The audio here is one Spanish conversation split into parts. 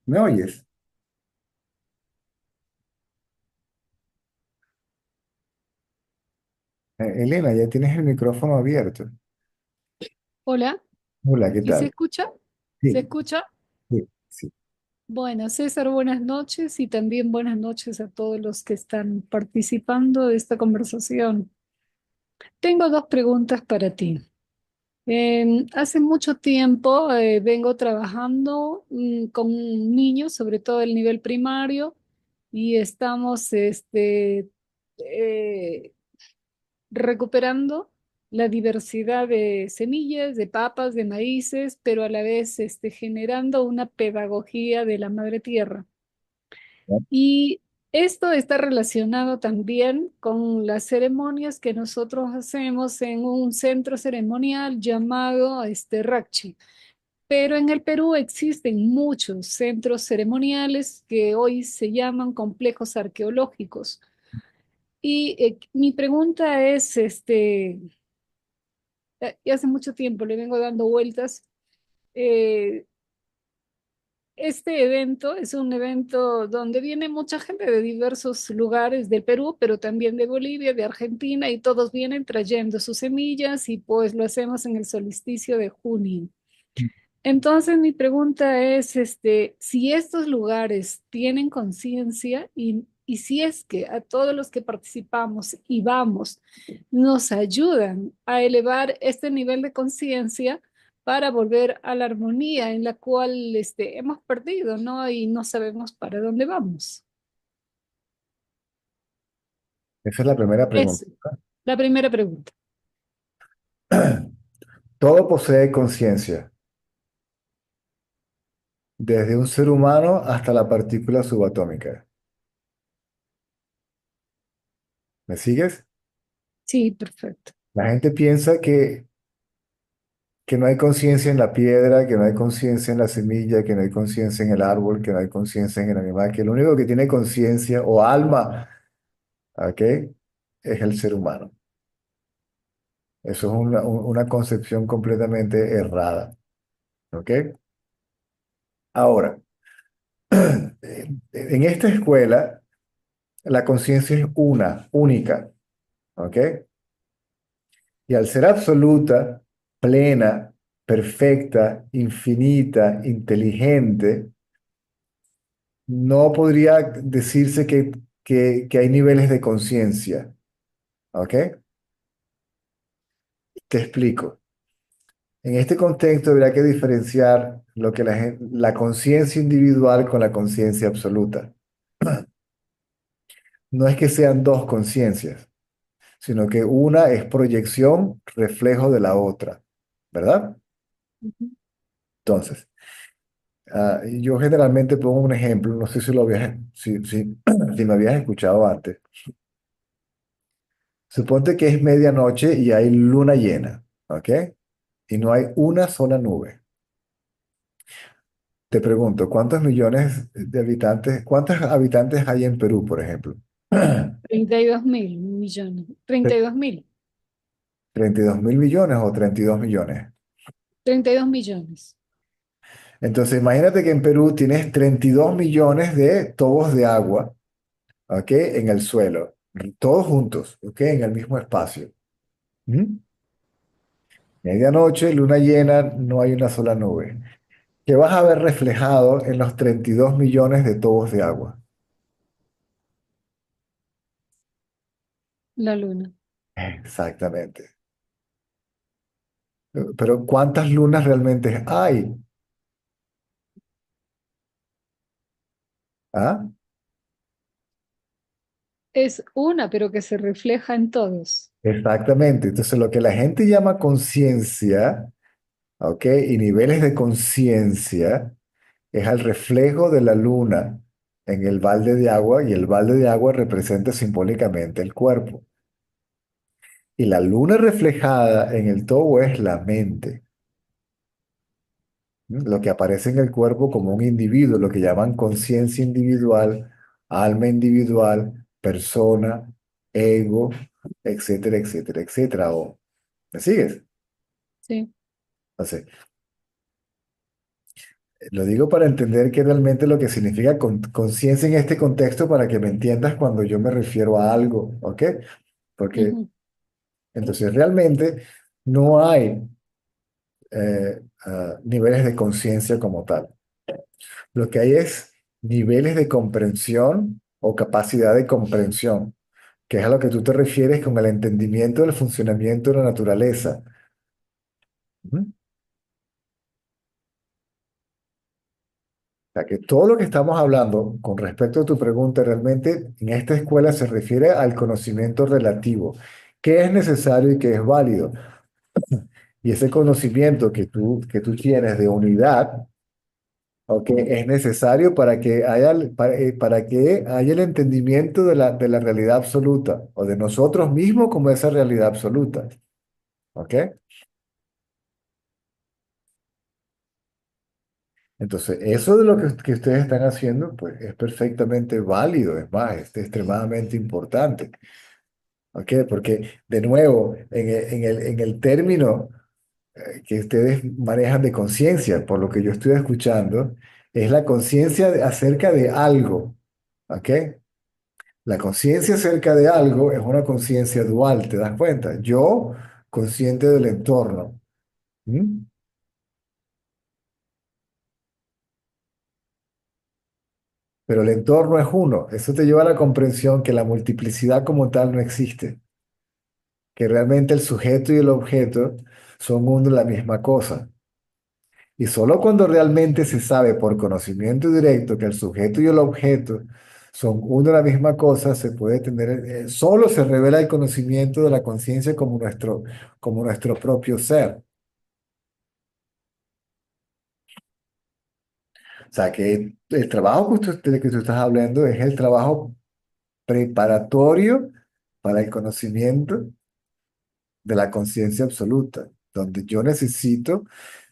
¿Me oyes? Elena, ya tienes el micrófono abierto. Hola, Hola, ¿qué ¿sí se tal? escucha? ¿Se Sí, escucha? sí, sí. Bueno, César, buenas noches y también buenas noches a todos los que están participando de esta conversación. Tengo dos preguntas para ti. Hace mucho tiempo vengo trabajando con niños, sobre todo el nivel primario, y estamos eh, recuperando la diversidad de semillas, de papas, de maíces, pero a la vez generando una pedagogía de la madre tierra. Y esto está relacionado también con las ceremonias que nosotros hacemos en un centro ceremonial llamado Rachi. Pero en el Perú existen muchos centros ceremoniales que hoy se llaman complejos arqueológicos. Y mi pregunta es, y hace mucho tiempo le vengo dando vueltas. eh, este evento es un evento donde viene mucha gente de diversos lugares del Perú, pero también de Bolivia, de Argentina, y todos vienen trayendo sus semillas y pues lo hacemos en el solsticio de junio. Entonces mi pregunta es, si estos lugares tienen conciencia y si es que a todos los que participamos y vamos nos ayudan a elevar este nivel de conciencia para volver a la armonía en la cual hemos perdido, ¿no? Y no sabemos para dónde vamos. Esa es la primera pregunta. Es la primera pregunta. Todo posee conciencia, desde un ser humano hasta la partícula subatómica. ¿Me sigues? Sí, perfecto. La gente piensa que no hay conciencia en la piedra, que no hay conciencia en la semilla, que no hay conciencia en el árbol, que no hay conciencia en el animal, que lo único que tiene conciencia o alma, ¿ok? Es el ser humano. Eso es una concepción completamente errada, ¿ok? Ahora, en esta escuela, la conciencia es una, única, ¿ok? Y al ser absoluta, plena, perfecta, infinita, inteligente, no podría decirse que hay niveles de conciencia, ¿ok? Te explico. En este contexto habría que diferenciar lo que la conciencia individual con la conciencia absoluta. No es que sean dos conciencias, sino que una es proyección, reflejo de la otra, ¿verdad? Ujú. Entonces, yo generalmente pongo un ejemplo, no sé si me habías escuchado antes. Suponte que es medianoche y hay luna llena, ¿ok? Y no hay una sola nube. Te pregunto, ¿cuántos millones de habitantes, cuántos habitantes hay en Perú, por ejemplo? 32.000 millones. 32.000. 32.000 millones o 32 millones. 32 millones. Entonces, imagínate que en Perú tienes 32 millones de tobos de agua, ¿ok? En el suelo, todos juntos, ¿ok? En el mismo espacio. ¿Mm? Medianoche, luna llena, no hay una sola nube. ¿Qué vas a ver reflejado en los 32 millones de tobos de agua? La luna. Exactamente. Pero ¿cuántas lunas realmente hay? ¿Ah? Es una, pero que se refleja en todos. Exactamente. Entonces, lo que la gente llama conciencia, ¿ok? Y niveles de conciencia es el reflejo de la luna en el balde de agua y el balde de agua representa simbólicamente el cuerpo. Y la luna reflejada en el tobo es la mente, ¿m? Lo que aparece en el cuerpo como un individuo, lo que llaman conciencia individual, alma individual, persona, ego, etcétera, etcétera, etcétera. ¿Me sigues? Sí. Entonces, Lo digo para entender qué realmente lo que significa conciencia en este contexto para que me entiendas cuando yo me refiero a algo, ¿ok? Porque Ujú, entonces realmente no hay niveles de conciencia como tal. Lo que hay es niveles de comprensión o capacidad de comprensión, que es a lo que tú te refieres con el entendimiento del funcionamiento de la naturaleza. Ujú. O sea, que todo lo que estamos hablando con respecto a tu pregunta realmente en esta escuela se refiere al conocimiento relativo, qué es necesario y qué es válido. Y ese conocimiento que tú tienes de unidad, ¿ok? Es necesario para que haya el entendimiento de la realidad absoluta o de nosotros mismos como esa realidad absoluta, ¿ok? Entonces, eso de lo que ustedes están haciendo, pues es perfectamente válido, es más, es extremadamente importante. ¿Ok? Porque, de nuevo, en el término que ustedes manejan de conciencia, por lo que yo estoy escuchando, es la conciencia acerca de algo. ¿Ok? La conciencia acerca de algo es una conciencia dual, ¿te das cuenta? Yo, consciente del entorno. ¿Mm? Pero el entorno es uno. Eso te lleva a la comprensión que la multiplicidad como tal no existe, que realmente el sujeto y el objeto son uno y la misma cosa. Y solo cuando realmente se sabe por conocimiento directo que el sujeto y el objeto son una y la misma cosa, se puede tener, solo se revela el conocimiento de la conciencia como nuestro propio ser. O sea que el trabajo del que tú estás hablando es el trabajo preparatorio para el conocimiento de la conciencia absoluta, donde yo necesito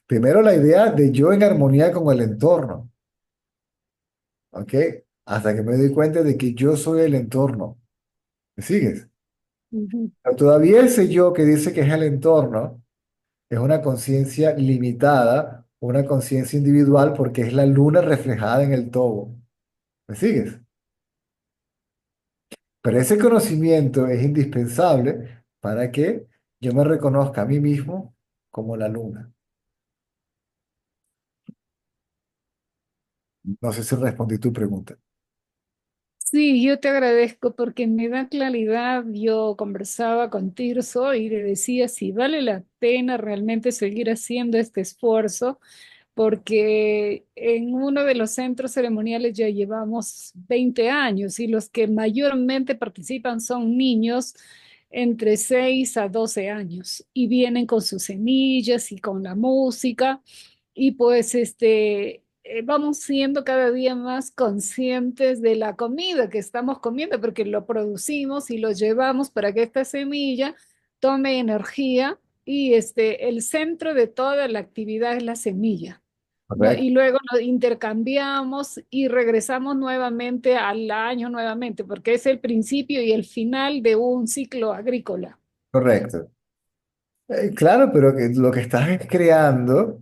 primero la idea de yo en armonía con el entorno. ¿Ok? Hasta que me doy cuenta de que yo soy el entorno. ¿Me sigues? ujú, Pero todavía ese yo que dice que es el entorno es una conciencia limitada, una conciencia individual porque es la luna reflejada en el todo. ¿Me sigues? Pero ese conocimiento es indispensable para que yo me reconozca a mí mismo como la luna. No sé si respondí tu pregunta. sí, yo te agradezco porque me da claridad. Yo conversaba con Tirso y le decía si vale la pena realmente seguir haciendo este esfuerzo, porque en uno de los centros ceremoniales ya llevamos 20 años y los que mayormente participan son niños entre 6 a 12 años y vienen con sus semillas y con la música. Y pues vamos siendo cada día más conscientes de la comida que estamos comiendo, porque lo producimos y lo llevamos para que esta semilla tome energía y el centro de toda la actividad es la semilla, ¿no? ¿Correcto? Y luego lo intercambiamos y regresamos nuevamente al año nuevamente, porque es el principio y el final de un ciclo agrícola. Correcto. Claro, pero que lo que estás es creando,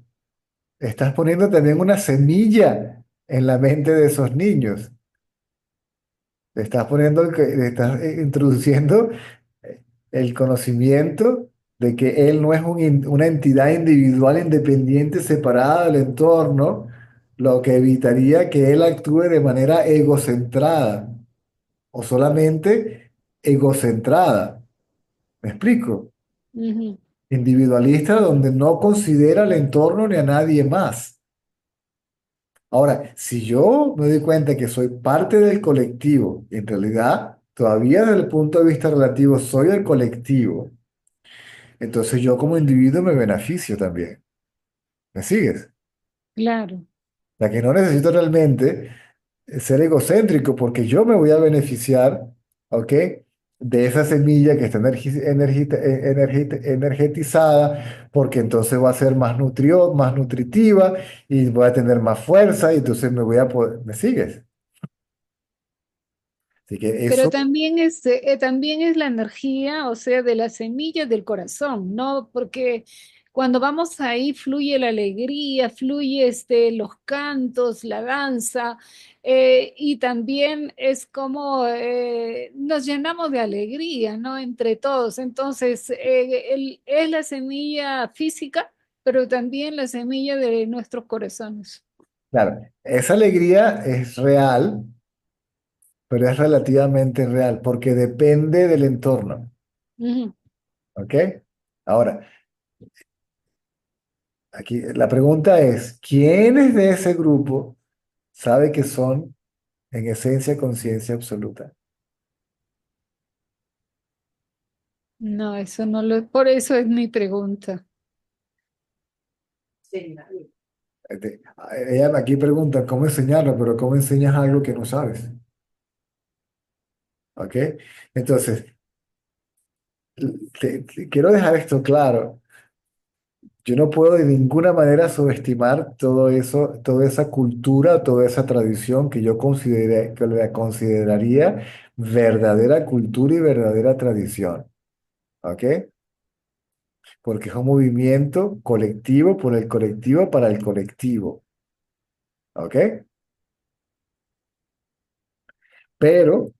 estás poniendo también una semilla en la mente de esos niños. Le estás poniendo, le estás introduciendo el conocimiento de que él no es una entidad individual independiente separada del entorno, lo que evitaría que él actúe de manera egocentrada o solamente egocentrada. ¿Me explico? Ujú. Individualista donde no considera el entorno ni a nadie más. Ahora, si yo me doy cuenta que soy parte del colectivo, y en realidad todavía desde el punto de vista relativo soy el colectivo, entonces yo como individuo me beneficio también. ¿Me sigues? Claro. La que no necesito realmente es ser egocéntrico porque yo me voy a beneficiar, ¿ok? De esa semilla que está energetizada, porque entonces va a ser más nutritiva y voy a tener más fuerza y entonces me voy a poder, ¿me sigues? Así que Pero eso, también es la energía, o sea, de las semillas del corazón, ¿no? Porque Cuando vamos ahí fluye la alegría, fluye los cantos, la danza, y también es como nos llenamos de alegría, ¿no? Entre todos. Entonces, es la semilla física, pero también la semilla de nuestros corazones. Claro, esa alegría es real, pero es relativamente real porque depende del entorno, Ujú. ¿ok? Ahora, aquí la pregunta es, ¿quiénes de ese grupo sabe que son en esencia conciencia absoluta? No, eso no lo, por eso es mi pregunta. Ella aquí pregunta, ¿cómo enseñarlo? Pero ¿cómo enseñas algo que no sabes? ¿Ok? Entonces, quiero dejar esto claro. Yo no puedo de ninguna manera subestimar todo eso, toda esa cultura, toda esa tradición que yo que la consideraría verdadera cultura y verdadera tradición. ¿Ok? Porque es un movimiento colectivo por el colectivo para el colectivo. ¿Ok? Pero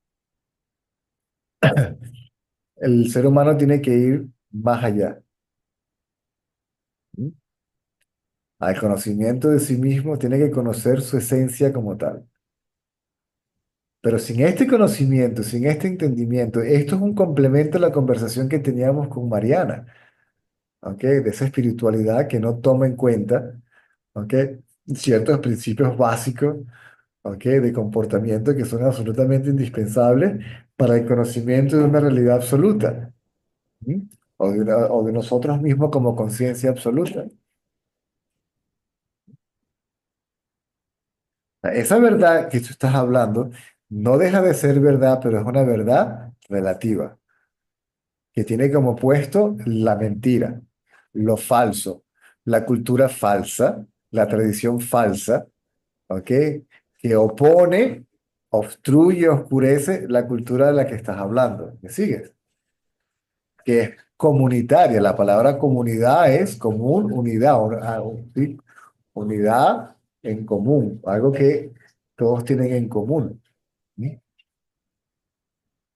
el ser humano tiene que ir más allá. ¿Mm? Al conocimiento de sí mismo, tiene que conocer su esencia como tal. Pero sin este conocimiento, sin este entendimiento, esto es un complemento a la conversación que teníamos con Mariana, ¿ok? De esa espiritualidad que no toma en cuenta, ¿ok? Ciertos principios básicos, ¿ok? De comportamiento que son absolutamente indispensables para el conocimiento de una realidad absoluta, ¿m? O de nosotros mismos como conciencia absoluta. Esa verdad que tú estás hablando no deja de ser verdad, pero es una verdad relativa, que tiene como puesto la mentira, lo falso, la cultura falsa, la tradición falsa, ¿ok? Que opone, obstruye, oscurece la cultura de la que estás hablando. ¿Me sigues? Que es comunitaria. La palabra comunidad es común, unidad, ¿sí? Unidad en común, algo que todos tienen en común. ¿Sí?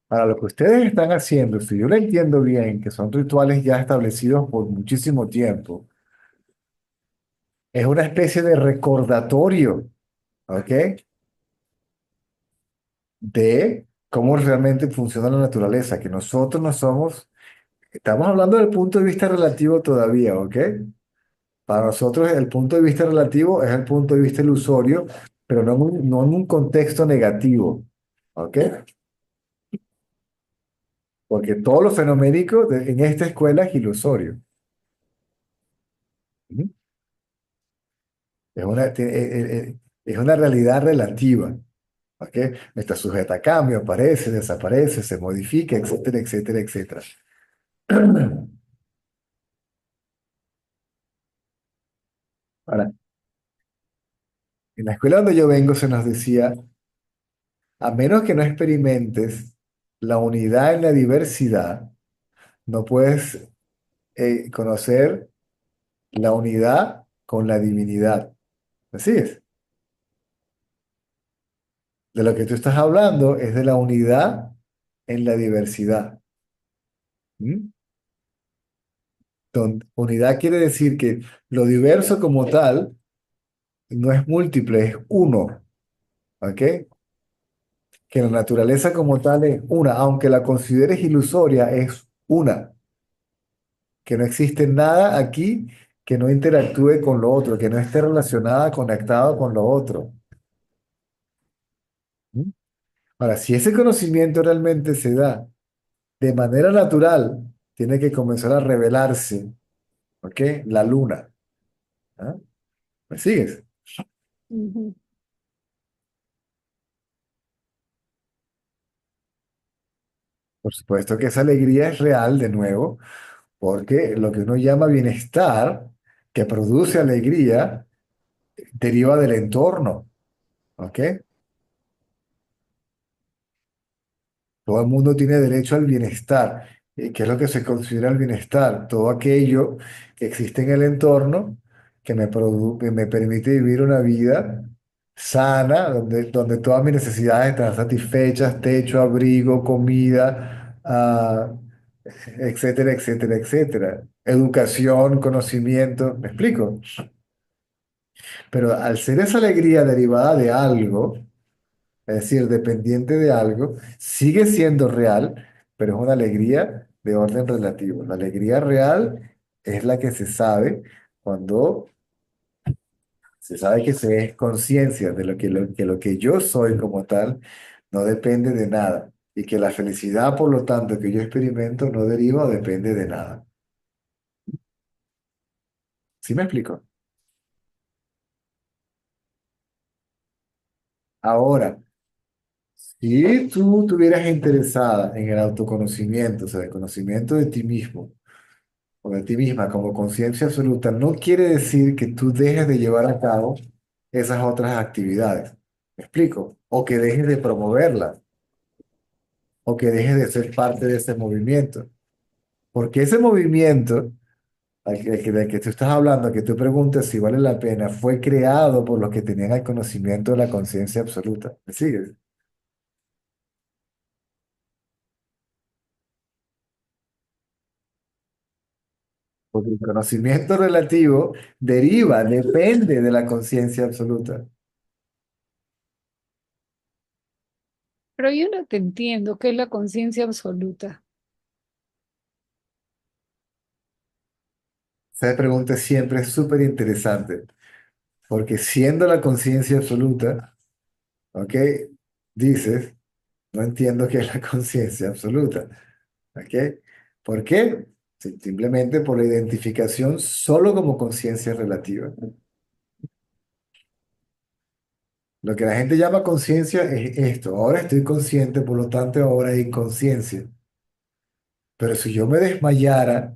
Para lo que ustedes están haciendo, si yo lo entiendo bien, que son rituales ya establecidos por muchísimo tiempo, es una especie de recordatorio, ¿ok? De cómo realmente funciona la naturaleza, que nosotros no somos, estamos hablando del punto de vista relativo todavía, ¿ok? Para nosotros el punto de vista relativo es el punto de vista ilusorio, pero no en un contexto negativo, ¿ok? Porque todo lo fenoménico en esta escuela es ilusorio. ¿Mm? Es una realidad relativa, ¿ok? Está sujeta a cambio, aparece, desaparece, se modifica, etcétera, etcétera, etcétera. Ahora, en la escuela donde yo vengo se nos decía, a menos que no experimentes la unidad en la diversidad, no puedes conocer la unidad con la divinidad. Así es. De lo que tú estás hablando es de la unidad en la diversidad. ¿Mm? Unidad quiere decir que lo diverso como tal no es múltiple, es uno. ¿Ok? Que la naturaleza como tal es una, aunque la consideres ilusoria, es una. Que no existe nada aquí que no interactúe con lo otro, que no esté relacionada, conectado con lo otro. ¿Mm? Ahora, si ese conocimiento realmente se da de manera natural, tiene que comenzar a revelarse, ¿ok? La luna. ¿Ah? ¿Me sigues? Ujú. Por supuesto que esa alegría es real, de nuevo, porque lo que uno llama bienestar, que produce alegría, deriva del entorno, ¿ok? Todo el mundo tiene derecho al bienestar. ¿Y qué es lo que se considera el bienestar? Todo aquello que existe en el entorno que me permite vivir una vida sana, donde todas mis necesidades están satisfechas, techo, abrigo, comida, etcétera, etcétera, etcétera. Educación, conocimiento, ¿me explico? Pero al ser esa alegría derivada de algo, es decir, dependiente de algo, sigue siendo real, pero es una alegría de orden relativo. La alegría real es la que se sabe cuando se sabe que se es conciencia de lo que yo soy como tal no depende de nada y que la felicidad, por lo tanto, que yo experimento no deriva o depende de nada. ¿Sí me explico? Ahora, si tú estuvieras interesada en el autoconocimiento, o sea, el conocimiento de ti mismo, o de ti misma como conciencia absoluta, no quiere decir que tú dejes de llevar a cabo esas otras actividades. ¿Me explico? O que dejes de promoverlas, o que dejes de ser parte de ese movimiento. Porque ese movimiento del que tú estás hablando, que tú preguntas si vale la pena, fue creado por los que tenían el conocimiento de la conciencia absoluta. ¿Me sigues? Porque el conocimiento relativo deriva, depende de la conciencia absoluta. Pero yo no te entiendo qué es la conciencia absoluta. Esa pregunta siempre es súper interesante. Porque siendo la conciencia absoluta, ¿ok? Dices, no entiendo qué es la conciencia absoluta, ¿ok? ¿Por qué? Simplemente por la identificación solo como conciencia relativa. Lo que la gente llama conciencia es esto. Ahora estoy consciente, por lo tanto ahora hay conciencia. Pero si yo me desmayara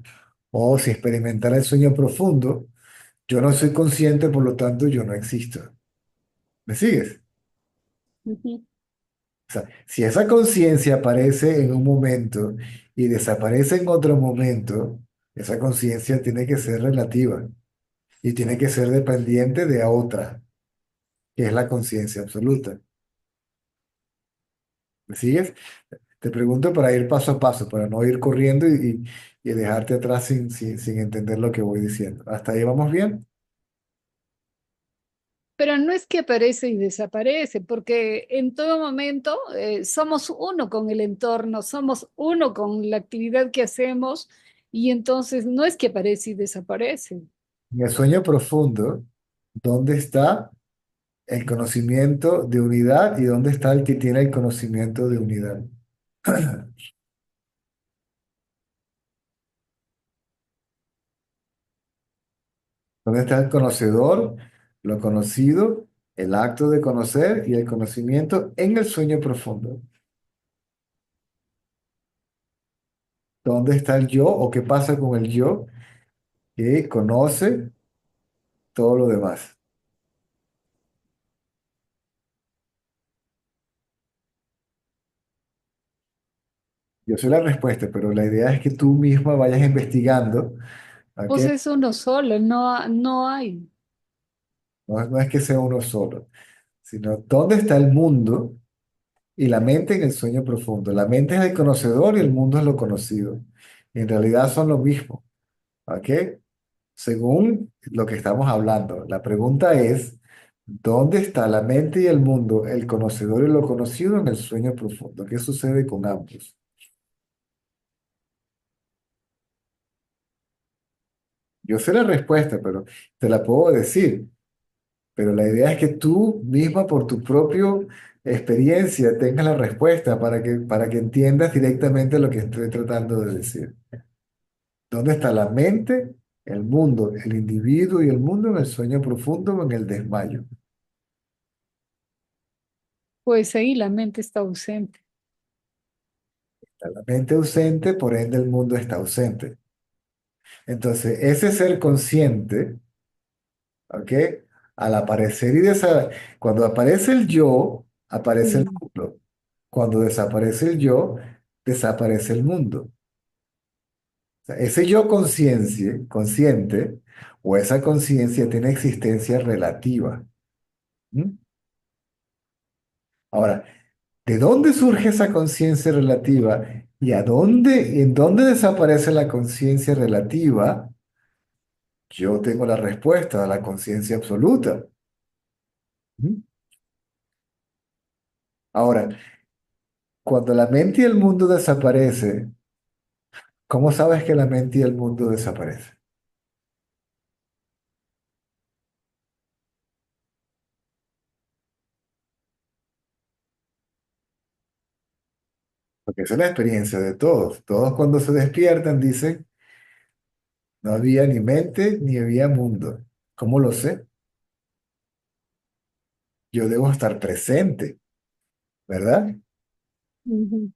o si experimentara el sueño profundo, yo no soy consciente, por lo tanto yo no existo. ¿Me sigues? Ujú. O sea, si esa conciencia aparece en un momento y desaparece en otro momento, esa conciencia tiene que ser relativa y tiene que ser dependiente de otra, que es la conciencia absoluta. ¿Me sigues? Te pregunto para ir paso a paso, para no ir corriendo y dejarte atrás sin entender lo que voy diciendo. ¿Hasta ahí vamos bien? Pero no es que aparece y desaparece, porque en todo momento somos uno con el entorno, somos uno con la actividad que hacemos y entonces no es que aparece y desaparece. En el sueño profundo, ¿dónde está el conocimiento de unidad y dónde está el que tiene el conocimiento de unidad? ¿Dónde está el conocedor, lo conocido, el acto de conocer y el conocimiento en el sueño profundo? ¿Dónde está el yo o qué pasa con el yo que conoce todo lo demás? Yo sé la respuesta, pero la idea es que tú misma vayas investigando, ¿ok? Pues es uno solo, no hay. No es que sea uno solo, sino dónde está el mundo y la mente en el sueño profundo. La mente es el conocedor y el mundo es lo conocido. En realidad son lo mismo, ¿ok? Según lo que estamos hablando, la pregunta es, ¿dónde está la mente y el mundo, el conocedor y lo conocido en el sueño profundo? ¿Qué sucede con ambos? Yo sé la respuesta, pero te la puedo decir. Pero la idea es que tú misma, por tu propia experiencia, tengas la respuesta para que entiendas directamente lo que estoy tratando de decir. ¿Dónde está la mente, el mundo, el individuo y el mundo en el sueño profundo o en el desmayo? Pues ahí la mente está ausente. Está la mente ausente, por ende el mundo está ausente. Entonces, ese ser consciente, ¿ok? Al aparecer cuando aparece el yo, aparece el Sí. mundo. Cuando desaparece el yo, desaparece el mundo. O sea, ese yo consciente, o esa conciencia tiene existencia relativa. ¿Mm? Ahora, ¿de dónde surge esa conciencia relativa y en dónde desaparece la conciencia relativa? Yo tengo la respuesta a la conciencia absoluta. ¿Mm? Ahora, cuando la mente y el mundo desaparece, ¿cómo sabes que la mente y el mundo desaparecen? Porque esa es la experiencia de todos. Todos cuando se despiertan dicen, no había ni mente ni había mundo. ¿Cómo lo sé? Yo debo estar presente, ¿verdad? Ujú,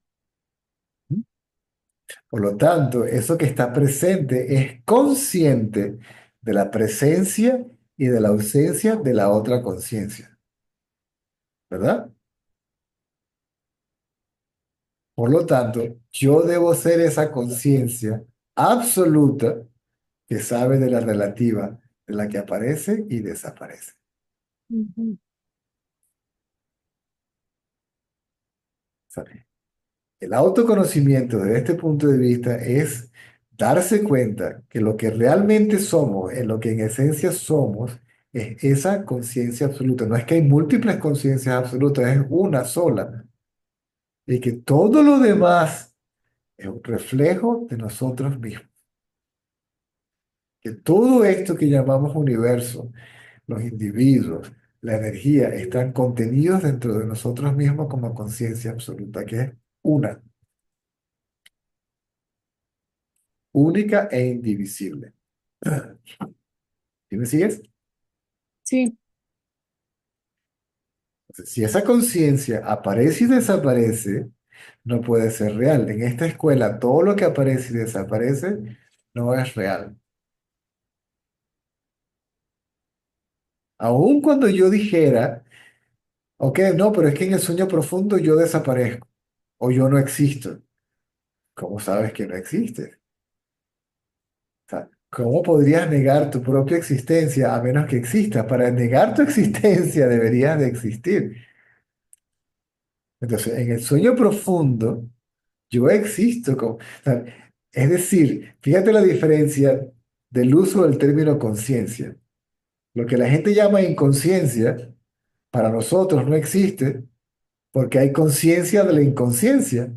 Por lo tanto, eso que está presente es consciente de la presencia y de la ausencia de la otra conciencia, ¿verdad? Por lo tanto, yo debo ser esa conciencia absoluta que sabe de la relativa, de la que aparece y desaparece. ujú. ¿Sabe? El autoconocimiento desde este punto de vista es darse cuenta que lo que realmente somos, en lo que en esencia somos, es esa conciencia absoluta. No es que hay múltiples conciencias absolutas, es una sola. Y que todo lo demás es un reflejo de nosotros mismos. Que todo esto que llamamos universo, los individuos, la energía, están contenidos dentro de nosotros mismos como conciencia absoluta, que es una, única e indivisible. ¿Sí me sigues? Sí, Entonces, si esa conciencia aparece y desaparece, no puede ser real. En esta escuela, todo lo que aparece y desaparece no es real. Aun cuando yo dijera, ok, no, pero es que en el sueño profundo yo desaparezco o yo no existo. ¿Cómo sabes que no existes? O sea, ¿cómo podrías negar tu propia existencia a menos que existas? Para negar tu existencia deberías de existir. Entonces, en el sueño profundo, yo existo. O sea, es decir, fíjate la diferencia del uso del término conciencia. Lo que la gente llama inconsciencia, para nosotros no existe porque hay conciencia de la inconsciencia.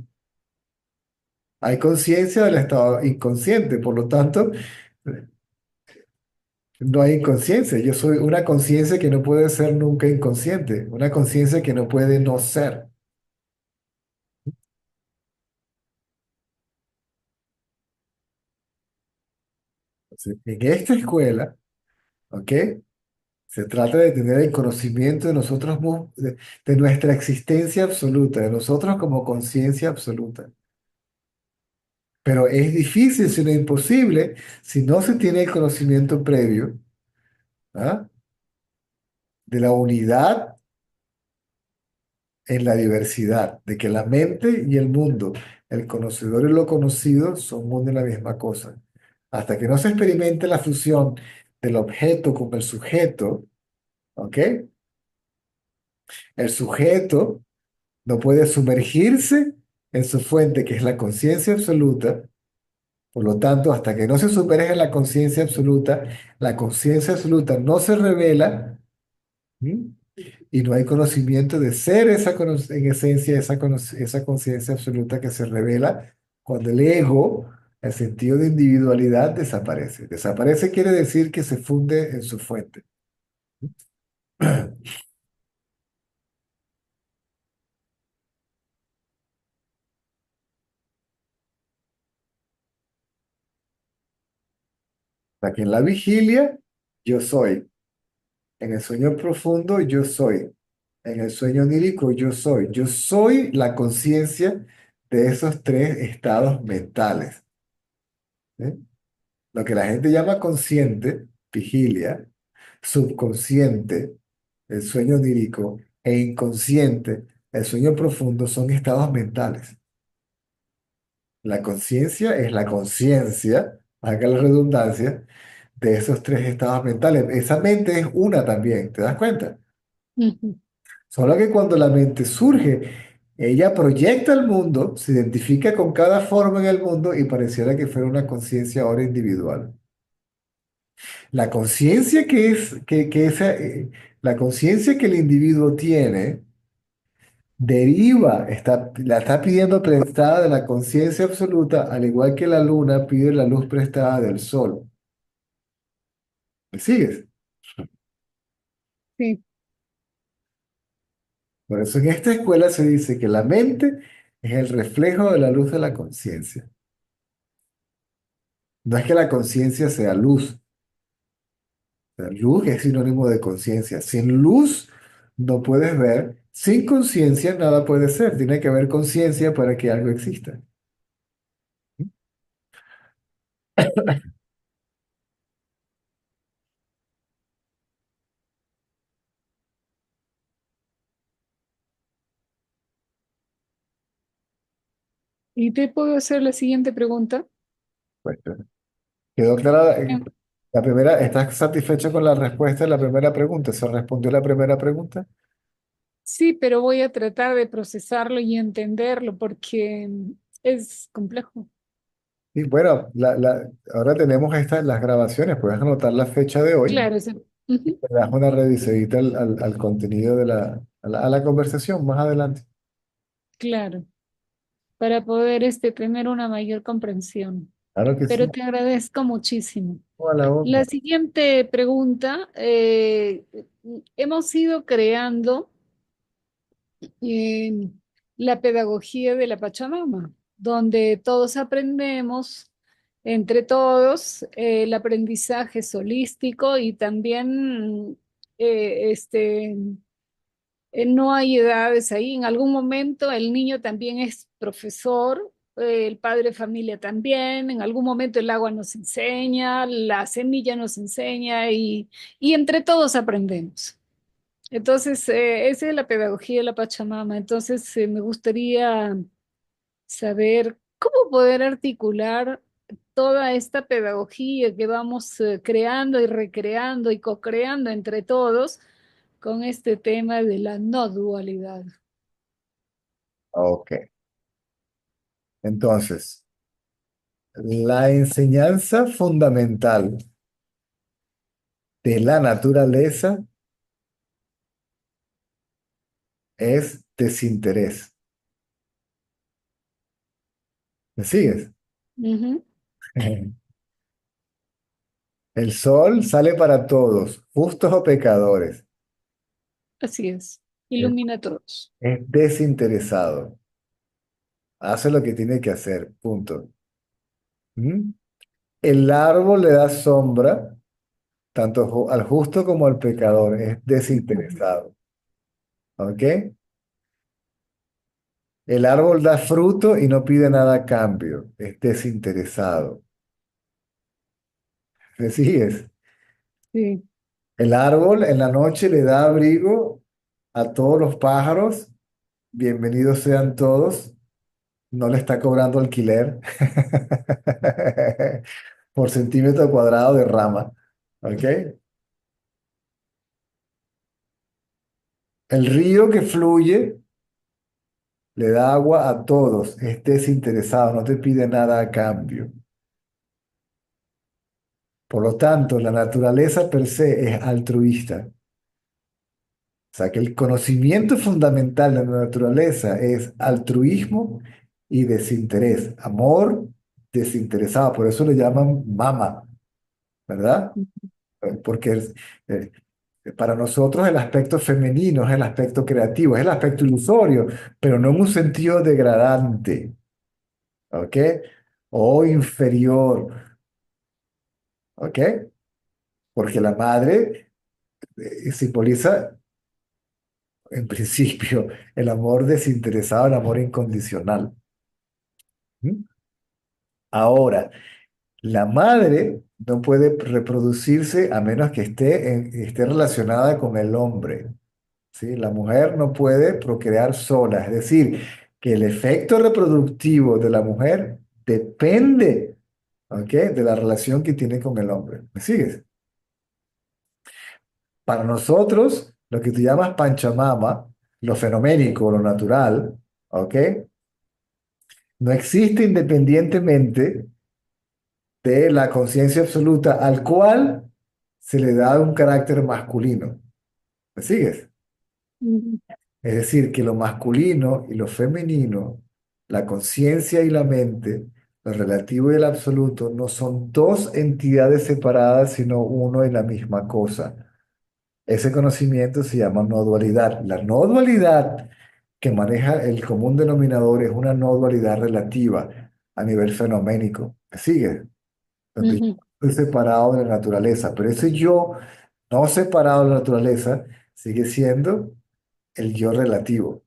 Hay conciencia del estado inconsciente. Por lo tanto, no hay inconsciencia. Yo soy una conciencia que no puede ser nunca inconsciente. Una conciencia que no puede no ser. Entonces, en esta escuela, ¿ok? Se trata de tener el conocimiento de nosotros, de nuestra existencia absoluta, de nosotros como conciencia absoluta. Pero es difícil, si no imposible, si no se tiene el conocimiento previo, ¿ah? De la unidad en la diversidad, de que la mente y el mundo, el conocedor y lo conocido, son una y la misma cosa. Hasta que no se experimente la fusión del objeto con el sujeto, ¿ok? El sujeto no puede sumergirse en su fuente, que es la conciencia absoluta. Por lo tanto, hasta que no se supere en la conciencia absoluta no se revela. ¿Mm? Y no hay conocimiento de ser en esencia esa conciencia absoluta que se revela cuando el ego, el sentido de individualidad, desaparece. Desaparece quiere decir que se funde en su fuente. Para que en la vigilia yo soy. En el sueño profundo yo soy. En el sueño onírico yo soy. Yo soy la conciencia de esos tres estados mentales. ¿Eh? Lo que la gente llama consciente, vigilia, subconsciente, el sueño onírico, e inconsciente, el sueño profundo, son estados mentales. La conciencia es la conciencia, haga la redundancia, de esos tres estados mentales. Esa mente es una también, ¿te das cuenta? Ujú. Solo que cuando la mente surge, ella proyecta el mundo, se identifica con cada forma en el mundo y pareciera que fuera una conciencia ahora individual. La conciencia la conciencia que el individuo tiene deriva, la está pidiendo prestada de la conciencia absoluta, al igual que la luna pide la luz prestada del sol. ¿Me sigues? Sí, Por eso en esta escuela se dice que la mente es el reflejo de la luz de la conciencia. No es que la conciencia sea luz. La luz es sinónimo de conciencia. Sin luz no puedes ver. Sin conciencia nada puede ser. Tiene que haber conciencia para que algo exista. y te puedo hacer la siguiente pregunta. Pues, ¿quedó clara? Em, La primera, ¿estás satisfecho con la respuesta de la primera pregunta? ¿Se respondió la primera pregunta? Sí, pero voy a tratar de procesarlo y entenderlo porque es complejo. Y bueno, ahora tenemos las grabaciones. Puedes anotar la fecha de hoy. Claro, ujú, Le das una revisadita al contenido a la conversación más adelante. claro, para poder tener una mayor comprensión. Claro que Pero sí. te agradezco muchísimo. Hola, La onda. siguiente pregunta, hemos ido creando eh, la pedagogía de la Pachamama, donde todos aprendemos entre todos, el aprendizaje es holístico y también no hay edades ahí. En algún momento el niño también es profesor, el padre de familia también. En algún momento el agua nos enseña, la semilla nos enseña y entre todos aprendemos. Entonces, esa es la pedagogía de la Pachamama. Entonces, me gustaría saber cómo poder articular toda esta pedagogía que vamos creando y recreando y co-creando entre todos con este tema de la no dualidad. Ok. Entonces, la enseñanza fundamental de la naturaleza es desinterés. ¿Me sigues? Ujú. El sol sale para todos, justos o pecadores. Así es. Es Ilumina a todos. es desinteresado. Hace lo que tiene que hacer. Punto. ¿Mm? El árbol le da sombra tanto al justo como al pecador. Es Ujú. desinteresado. ¿Ok? El árbol da fruto y no pide nada a cambio. Es desinteresado. ¿Me sigues? Sí. El árbol en la noche le da abrigo a todos los pájaros. Bienvenidos sean todos. No le está cobrando alquiler por centímetro cuadrado de rama. ¿Ok? El río que fluye le da agua a todos. Es desinteresado. No te pide nada a cambio. Por lo tanto, la naturaleza per se es altruista. O sea que el conocimiento fundamental de la naturaleza es altruismo y desinterés, amor desinteresado, por eso le llaman mama, ¿verdad? Porque eh, para nosotros el aspecto femenino es el aspecto creativo, es el aspecto ilusorio, pero no en un sentido degradante, ¿ok? O inferior, ¿ok? Porque la madre simboliza, en principio, el amor desinteresado, el amor incondicional. ¿Mm? Ahora, la madre no puede reproducirse a menos que esté relacionada con el hombre, ¿sí? La mujer no puede procrear sola, es decir, que el efecto reproductivo de la mujer depende, ¿ok? De la relación que tiene con el hombre. ¿Me sigues? Para nosotros, lo que tú llamas Panchamama, lo fenoménico, lo natural, ¿ok? No existe independientemente de la conciencia absoluta al cual se le da un carácter masculino. ¿Me sigues? Ujú, Es decir, que lo masculino y lo femenino, la conciencia y la mente, lo relativo y el absoluto, no son dos entidades separadas, sino uno y la misma cosa. Ese conocimiento se llama no dualidad. La no dualidad que maneja el común denominador es una no dualidad relativa a nivel fenoménico. ¿Me sigue? Donde yo ujú. estoy separado de la naturaleza, pero ese yo no separado de la naturaleza sigue siendo el yo relativo.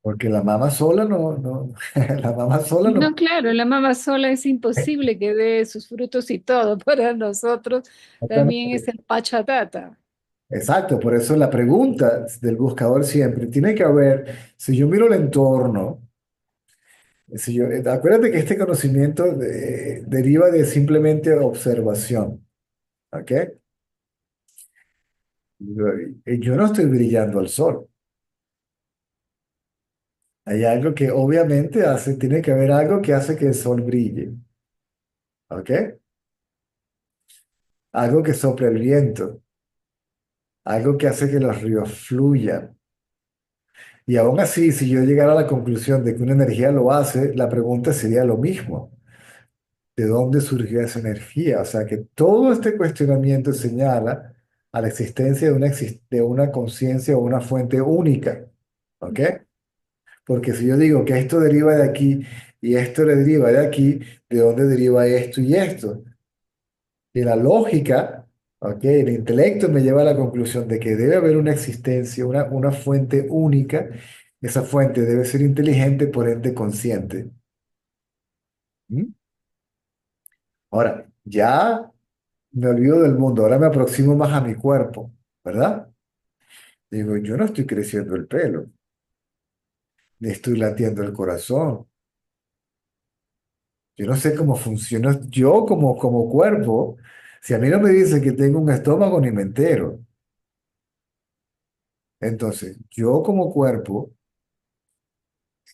Porque la mama sola la mama sola no. No, claro, la mamá sola es imposible que dé sus frutos y todo. Para nosotros también es el Pachatata. Exacto, por eso la pregunta del buscador siempre tiene que haber, si yo miro el entorno, si yo, acuérdate que este conocimiento deriva de simplemente observación, ¿ok? Yo no estoy brillando al sol. Hay algo que obviamente hace, tiene que haber algo que hace que el sol brille, ¿ok? Algo que sopla el viento, algo que hace que los ríos fluyan. Y aún así, si yo llegara a la conclusión de que una energía lo hace, la pregunta sería lo mismo. ¿De dónde surgió esa energía? O sea que todo este cuestionamiento señala a la existencia de una conciencia o una fuente única. ¿Ok? Porque si yo digo que esto deriva de aquí y esto le deriva de aquí, ¿de dónde deriva esto y esto? Y la lógica, ¿ok? El intelecto me lleva a la conclusión de que debe haber una existencia, una fuente única. Esa fuente debe ser inteligente, por ende consciente. ¿Mm? Ahora, ya me olvido del mundo, ahora me aproximo más a mi cuerpo, ¿verdad? Digo, yo no estoy creciendo el pelo, ni estoy latiendo el corazón. Yo no sé cómo funciona yo como cuerpo. Si a mí no me dice que tengo un estómago, ni me entero. Entonces, yo como cuerpo,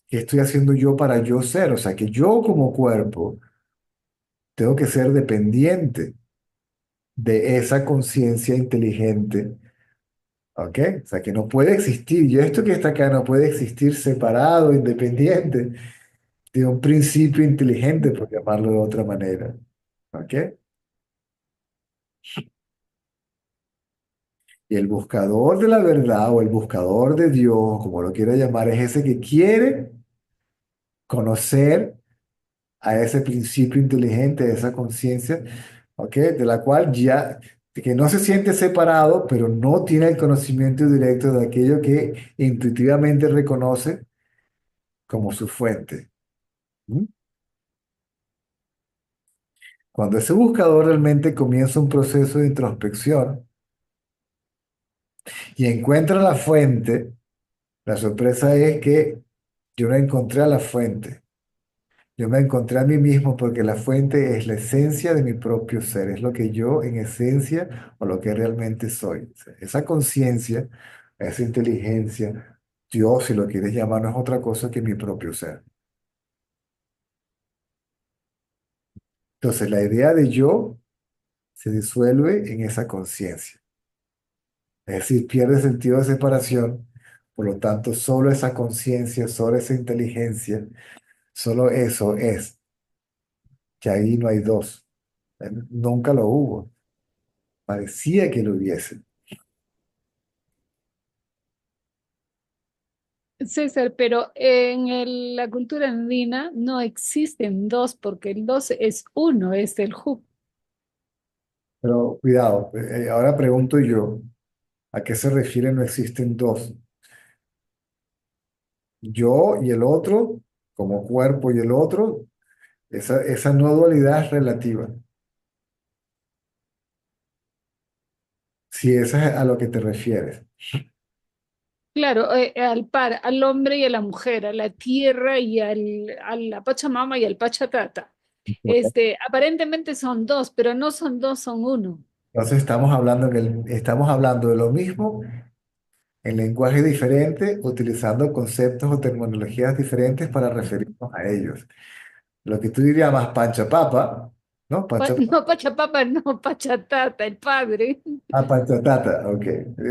¿qué estoy haciendo yo para yo ser? O sea, que yo como cuerpo tengo que ser dependiente de esa conciencia inteligente. ¿Ok? O sea, que no puede existir, y esto que está acá no puede existir separado, independiente de un principio inteligente, por llamarlo de otra manera. ¿Ok? Y el buscador de la verdad o el buscador de Dios, como lo quiera llamar, es ese que quiere conocer a ese principio inteligente, a esa conciencia, ¿ok? De la cual ya, que no se siente separado, pero no tiene el conocimiento directo de aquello que intuitivamente reconoce como su fuente. ¿Mm? Cuando ese buscador realmente comienza un proceso de introspección y encuentra la fuente, la sorpresa es que yo no encontré a la fuente. Yo me encontré a mí mismo porque la fuente es la esencia de mi propio ser, es lo que yo en esencia o lo que realmente soy. O sea, esa conciencia, esa inteligencia, Dios, si lo quieres llamar, no es otra cosa que mi propio ser. Entonces, la idea de yo se disuelve en esa conciencia. Es decir, pierde sentido de separación, por lo tanto, solo esa conciencia, solo esa inteligencia, solo eso es, que ahí no hay dos. Nunca lo hubo, parecía que lo hubiese. César, pero en la cultura andina no existen dos, porque el dos es uno, es el Hu. Pero cuidado, ahora pregunto yo, ¿a qué se refiere no existen dos? Yo y el otro, como cuerpo y el otro, esa no dualidad es relativa. Si eso es a lo que te refieres. Claro, al hombre y a la mujer, a la tierra y a la Pachamama y al Pachatata. Aparentemente son dos, pero no son dos, son uno. Entonces estamos hablando de lo mismo en lenguaje diferente, utilizando conceptos o terminologías diferentes para referirnos a ellos. Lo que tú dirías más panchapapa, ¿no? No, Pachapapa, no, Pachatata, el padre. Panchatata, ok.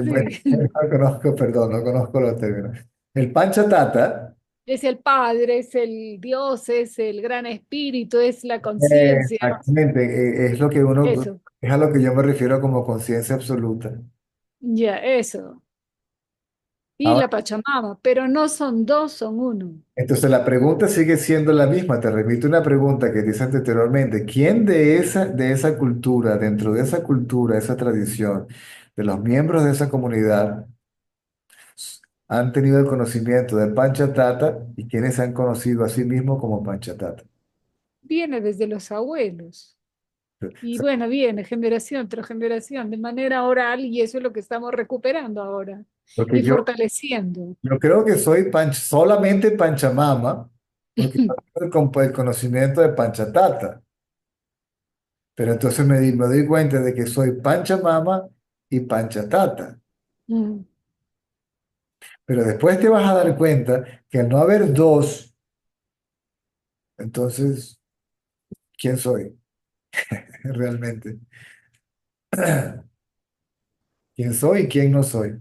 Bueno, Sí, no conozco, perdón, no conozco los términos. El panchatata, es el padre, es el Dios, es el gran espíritu, es la conciencia, exactamente, es lo que uno, eso, es a lo que yo me refiero como conciencia absoluta. ya, eso. Y Ahora, la Pachamama, pero no son dos, son uno. entonces la pregunta sigue siendo la misma. Te repito una pregunta que dice anteriormente. ¿Quién de esa cultura, dentro de esa cultura, esa tradición, de los miembros de esa comunidad, han tenido el conocimiento de Panchatata y quiénes se han conocido a sí mismos como Panchatata? Viene desde los abuelos. Y bueno, viene generación tras generación, de manera oral, y eso es lo que estamos recuperando ahora Porque y fortaleciendo. yo creo que soy solamente Panchamama, porque no tengo el conocimiento de Panchatata. Pero entonces me doy cuenta de que soy Panchamama y Panchatata. Mm, Pero después te vas a dar cuenta que al no haber dos, entonces, ¿quién soy realmente? ¿Quién soy y quién no soy?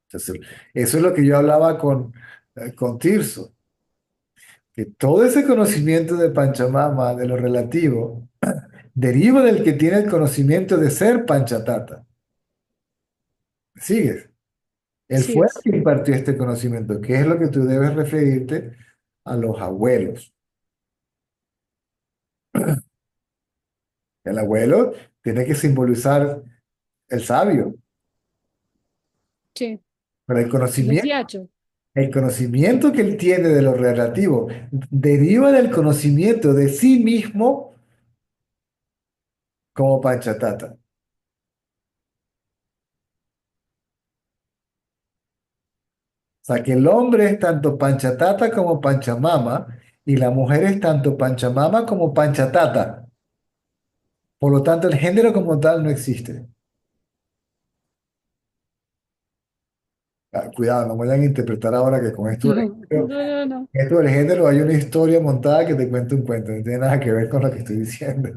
Entonces, eso es lo que yo hablaba con Tirso, que todo ese conocimiento de Panchamama, de lo relativo, deriva del que tiene el conocimiento de ser Panchatata. ¿Me ¿Sigues? Él así fue el es. que impartió este conocimiento, que es lo que tú debes referirte a los abuelos. El abuelo tiene que simbolizar el sabio, Sí, pero los yachos. el conocimiento que él tiene de lo relativo deriva del conocimiento de sí mismo como Panchatata. O sea, que el hombre es tanto Panchatata como Panchamama y la mujer es tanto Panchamama como Panchatata. Por lo tanto, el género como tal no existe. Ah, cuidado, no me vayan a interpretar ahora que con esto No, no, no, no. esto del género hay una historia montada que te cuento un cuento, no tiene nada que ver con lo que estoy diciendo.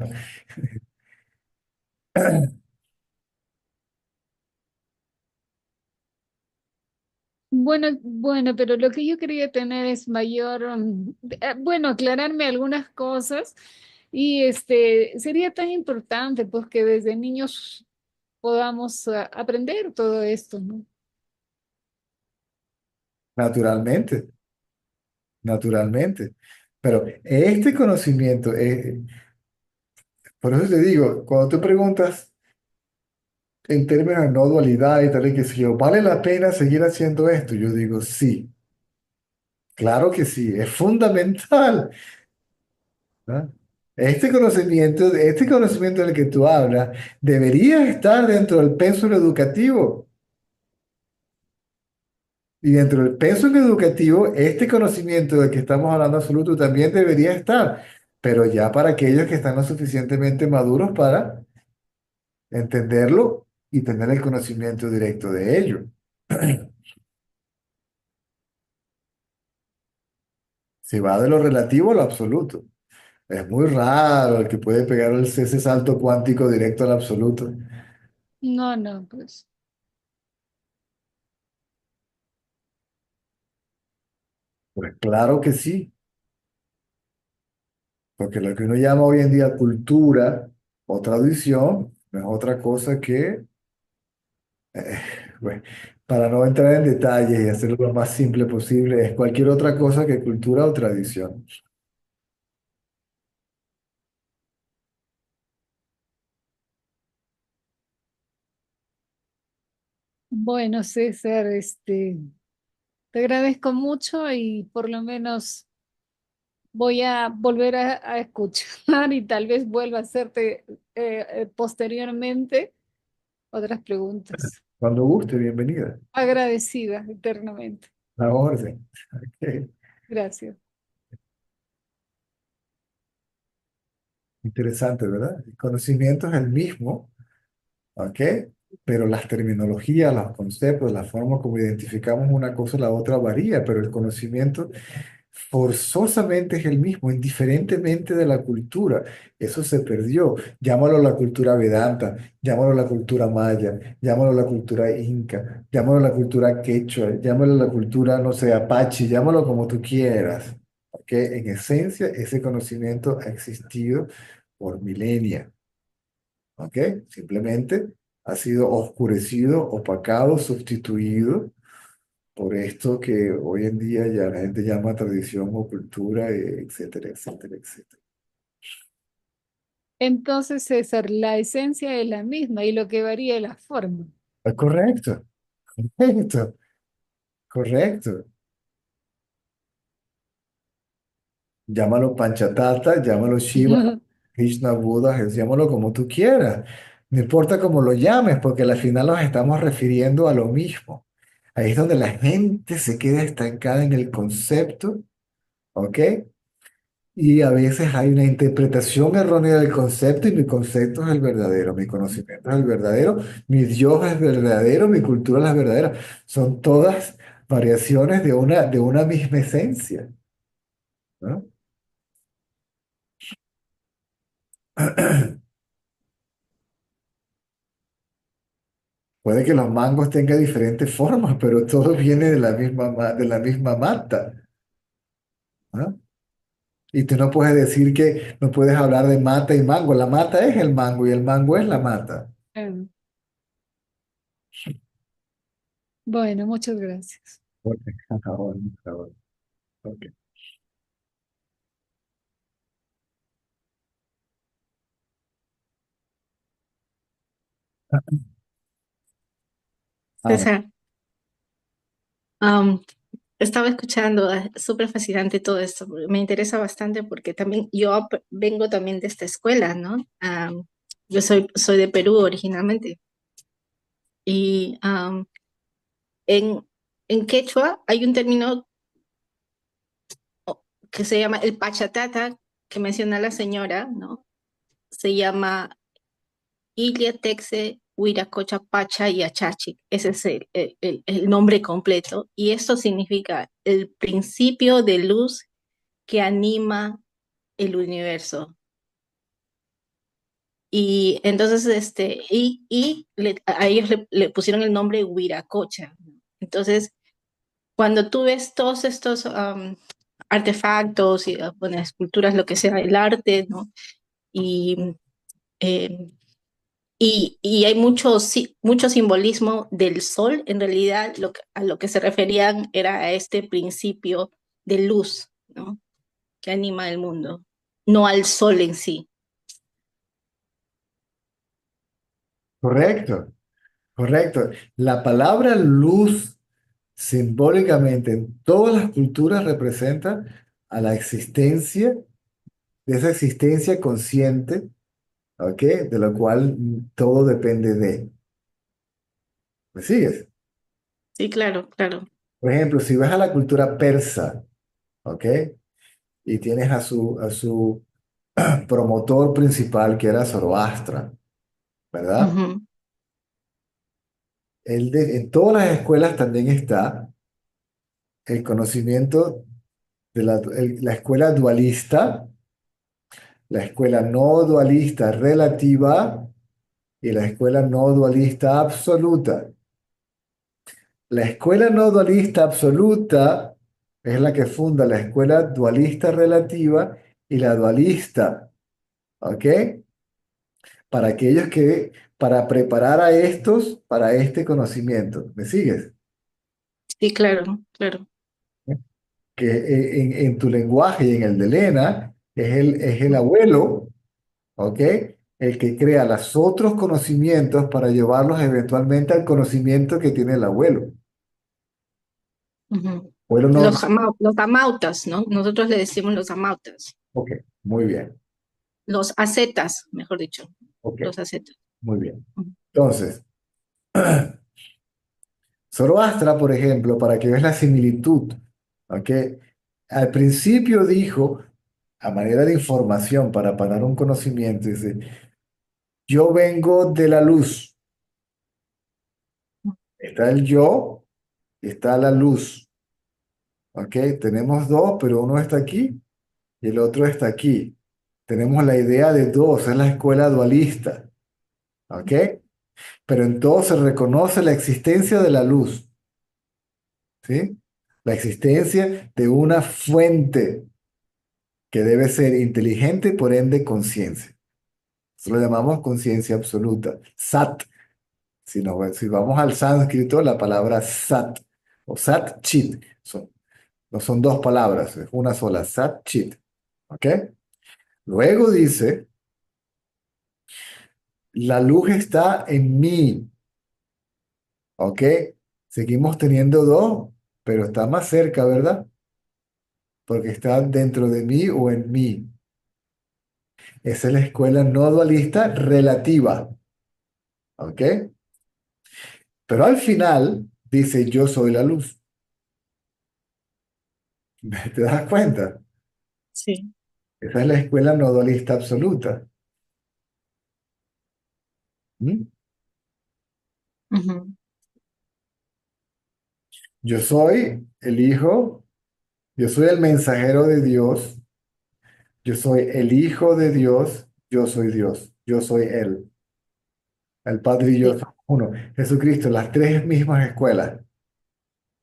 Bueno, bueno, pero lo que yo quería tener es mayor, bueno, aclararme algunas cosas y sería tan importante pues que desde niños podamos aprender todo esto, ¿no? Naturalmente, naturalmente. Pero este conocimiento, por eso te digo, cuando tú preguntas en términos de no dualidad y tal y que si yo, ¿vale la pena seguir haciendo esto? Yo digo, sí, claro que sí, es fundamental, ¿no? Este conocimiento del que tú hablas, debería estar dentro del pensum educativo. Y dentro del pensum educativo, este conocimiento del que estamos hablando absoluto también debería estar, pero ya para aquellos que están lo suficientemente maduros para entenderlo y tener el conocimiento directo de ello. Se va de lo relativo a lo absoluto. Es muy raro el que puede pegar ese salto cuántico directo al absoluto. No, no, pues Pues claro que sí, porque lo que uno llama hoy en día cultura o tradición no es otra cosa que bueno, para no entrar en detalles y hacerlo lo más simple posible, es cualquier otra cosa que cultura o tradición. bueno, César, te agradezco mucho y por lo menos Voy a volver a escuchar y tal vez vuelva a hacerte posteriormente otras preguntas. Cuando guste, bienvenida. Agradecida eternamente. La orden. Ok. Gracias. Interesante, ¿verdad? El conocimiento es el mismo, ¿ok? Pero las terminologías, los conceptos, la forma como identificamos una cosa y la otra varía, pero el conocimiento forzosamente es el mismo, indiferentemente de la cultura. Eso se perdió. Llámalo la cultura Vedanta, llámalo la cultura maya, llámalo la cultura inca, llámalo la cultura quechua, llámalo la cultura, no sé, apache, llámalo como tú quieras. ¿Ok? En esencia, ese conocimiento ha existido por milenias. ¿Ok? Simplemente ha sido oscurecido, opacado, sustituido por esto que hoy en día ya la gente llama tradición o cultura, etcétera, etcétera, etcétera. Entonces, César, la esencia es la misma y lo que varía es la forma. Correcto, correcto, correcto. Llámalo Panchatata, llámalo Shiva, Krishna, Buda, llámalo como tú quieras. No importa cómo lo llames, porque al final nos estamos refiriendo a lo mismo. Ahí es donde la gente se queda estancada en el concepto, ¿ok? Y a veces hay una interpretación errónea del concepto y mi concepto es el verdadero, mi conocimiento es el verdadero, mi Dios es verdadero, mi cultura es la verdadera. Son todas variaciones de una misma esencia, ¿no? Puede que los mangos tengan diferentes formas, pero todo viene de la misma, de la misma mata, ¿no? Y tú no puedes decir que no puedes hablar de mata y mango. La mata es el mango y el mango es la mata. Ah, bueno, muchas gracias. Ok, ahora, ahora, ok. Ahora, César, am, estaba escuchando, súper fascinante todo esto, porque me interesa bastante porque también yo vengo también de esta escuela, ¿no? Yo soy de Perú originalmente y en, en quechua hay un término que se llama el pachatata, que menciona la señora, ¿no? Se llama Ilia Texe Huiracocha Pacha y Achachi. Ese es el nombre completo y esto significa el principio de luz que anima el universo. Y entonces, a ellos le pusieron el nombre Huiracocha. Entonces, cuando tú ves todos estos artefactos, y, bueno, esculturas, lo que sea, el arte, ¿no? Y, eh, y hay mucho simbolismo del sol, en realidad a lo que se referían era a este principio de luz, ¿no? Que anima el mundo, no al sol en sí. correcto. Correcto. La palabra luz simbólicamente en todas las culturas representa a la existencia, de esa existencia consciente, ¿ok? De la cual todo depende de. ¿Me sigues? Sí, claro, claro. Por ejemplo, si vas a la cultura persa, ¿ok? Y tienes a su promotor principal, que era Zoroastra, ¿verdad? Ujú, En todas las escuelas también está el conocimiento de la escuela dualista, la escuela no dualista relativa y la escuela no dualista absoluta. La escuela no dualista absoluta es la que funda la escuela dualista relativa y la dualista, ¿ok? Para aquellos que, para preparar a estos para este conocimiento. ¿Me sigues? sí, claro, claro. Que en tu lenguaje y en el de Elena es el abuelo, ¿ok? El que crea los otros conocimientos para llevarlos eventualmente al conocimiento que tiene el abuelo. Ujú. ¿O era uno? Los amautas, ¿no? Nosotros le decimos los amautas. Ok, muy bien. Los ascetas, mejor dicho. Ok, Los ascetas. muy bien. Ujú. Entonces, Zoroastra, por ejemplo, para que veas la similitud, ¿ok? Al principio dijo, a manera de información para dar un conocimiento, dice, yo vengo de la luz. Está el yo, está la luz, ¿ok? Tenemos dos, pero uno está aquí y el otro está aquí. Tenemos la idea de dos, es la escuela dualista, ¿ok? Pero en todo se reconoce la existencia de la luz, ¿sí? La existencia de una fuente que debe ser inteligente y por ende conciencia. Eso lo llamamos conciencia absoluta. Sat. Si vamos al sánscrito, la palabra sat o sat chit no son dos palabras, es una sola, sat chit. ¿Ok? Luego dice, la luz está en mí. ¿Ok? Seguimos teniendo dos, pero está más cerca, ¿verdad? Porque está dentro de mí o en mí. Esa es la escuela no dualista relativa. ¿Ok? Pero al final dice, yo soy la luz. ¿Te das cuenta? Sí. Esa es la escuela no dualista absoluta. ¿Mm? Ujú. Yo soy el Hijo, yo soy el mensajero de Dios, yo soy el Hijo de Dios, yo soy Dios, yo soy Él. El Padre y yo Sí. somos uno. Jesucristo, las tres mismas escuelas.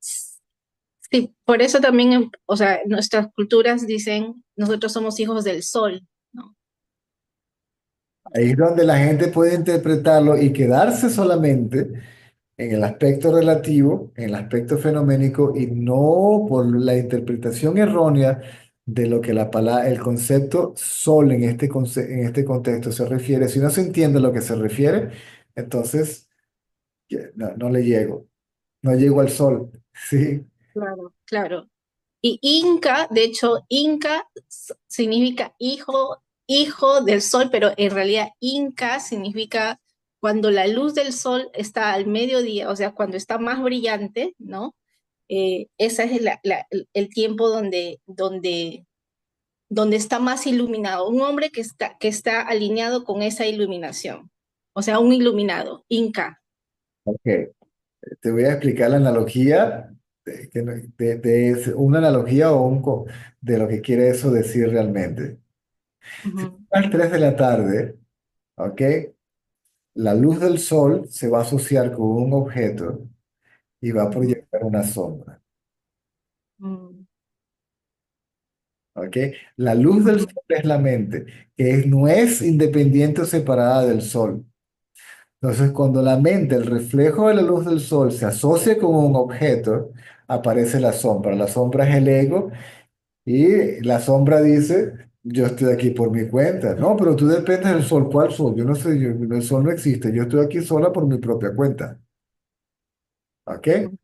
Sí, por eso también, o sea, nuestras culturas dicen, nosotros somos hijos del sol, ¿no? Ahí es donde la gente puede interpretarlo y quedarse solamente en el aspecto relativo, en el aspecto fenoménico y no por la interpretación errónea de lo que el concepto sol en en este contexto se refiere. Si no se entiende lo que se refiere, entonces no le llego, no llego al sol. Sí, Claro. Claro. Y Inca, de hecho, Inca significa hijo, hijo del sol, pero en realidad Inca significa cuando la luz del sol está al mediodía, o sea, cuando está más brillante, ¿no? Ese es el tiempo donde está más iluminado. Un hombre que está alineado con esa iluminación. O sea, un iluminado, Inca. ok. Te voy a explicar la analogía, una analogía de lo que quiere eso decir realmente. Ujú, A las 3 de la tarde, ¿ok? La luz del sol se va a asociar con un objeto y va a ujú, proyectar una sombra. ujú, ¿Ok? La luz del ujú, sol es la mente, no es independiente o separada del sol. Entonces, cuando la mente, el reflejo de la luz del sol, se asocia con un objeto, aparece la sombra. La sombra es el ego y la sombra dice, yo estoy aquí por mi cuenta. No, pero tú dependes del sol. ¿Cuál sol? Yo no sé, el sol no existe. Yo estoy aquí sola por mi propia cuenta. ¿Ok? ujú.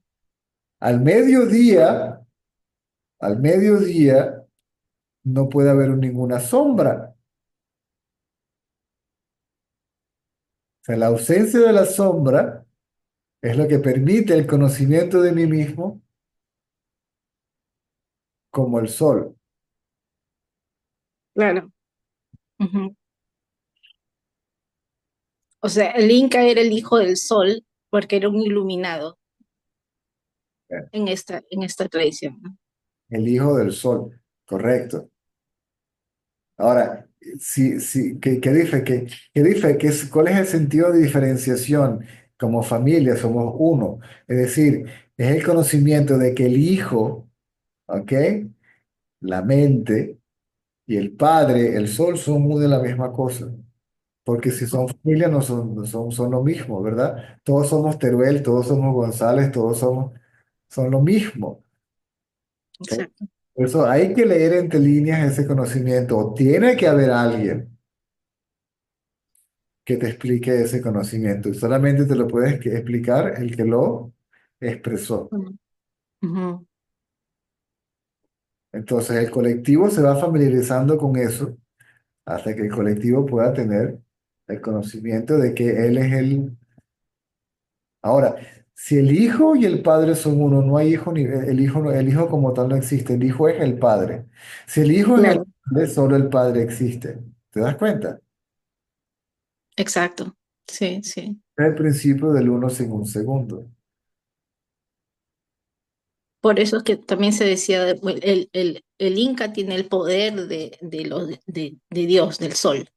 Al mediodía, al mediodía no puede haber ninguna sombra. O sea, la ausencia de la sombra es lo que permite el conocimiento de mí mismo como el sol. Claro. Ujú. O sea, el Inca era el hijo del sol porque era un iluminado ¿Eh? en esta tradición, ¿no? El hijo del sol, correcto. Ahora, ¿cuál es el sentido de diferenciación? Como familia somos uno. Es decir, es el conocimiento de que el hijo, ¿ok? La mente y el padre, el sol, son una de la misma cosa. Porque si son familia, son lo mismo, ¿verdad? Todos somos Teruel, todos somos González, son lo mismo. ¿Ok? Exacto. Por eso hay que leer entre líneas ese conocimiento, o tiene que haber alguien que te explique ese conocimiento, y solamente te lo puedes explicar el que lo expresó. Ujú, ujú. Entonces el colectivo se va familiarizando con eso hasta que el colectivo pueda tener el conocimiento de que él es el... Ahora, si el hijo y el padre son uno, no hay hijo ni el hijo, el hijo como tal no existe, el hijo es el padre. Si el hijo es el Claro, padre, solo el padre existe. ¿Te das cuenta? exacto. Sí, sí. Es el principio del uno sin un segundo. Por eso es que también se decía, el Inca tiene el poder de Dios, del sol.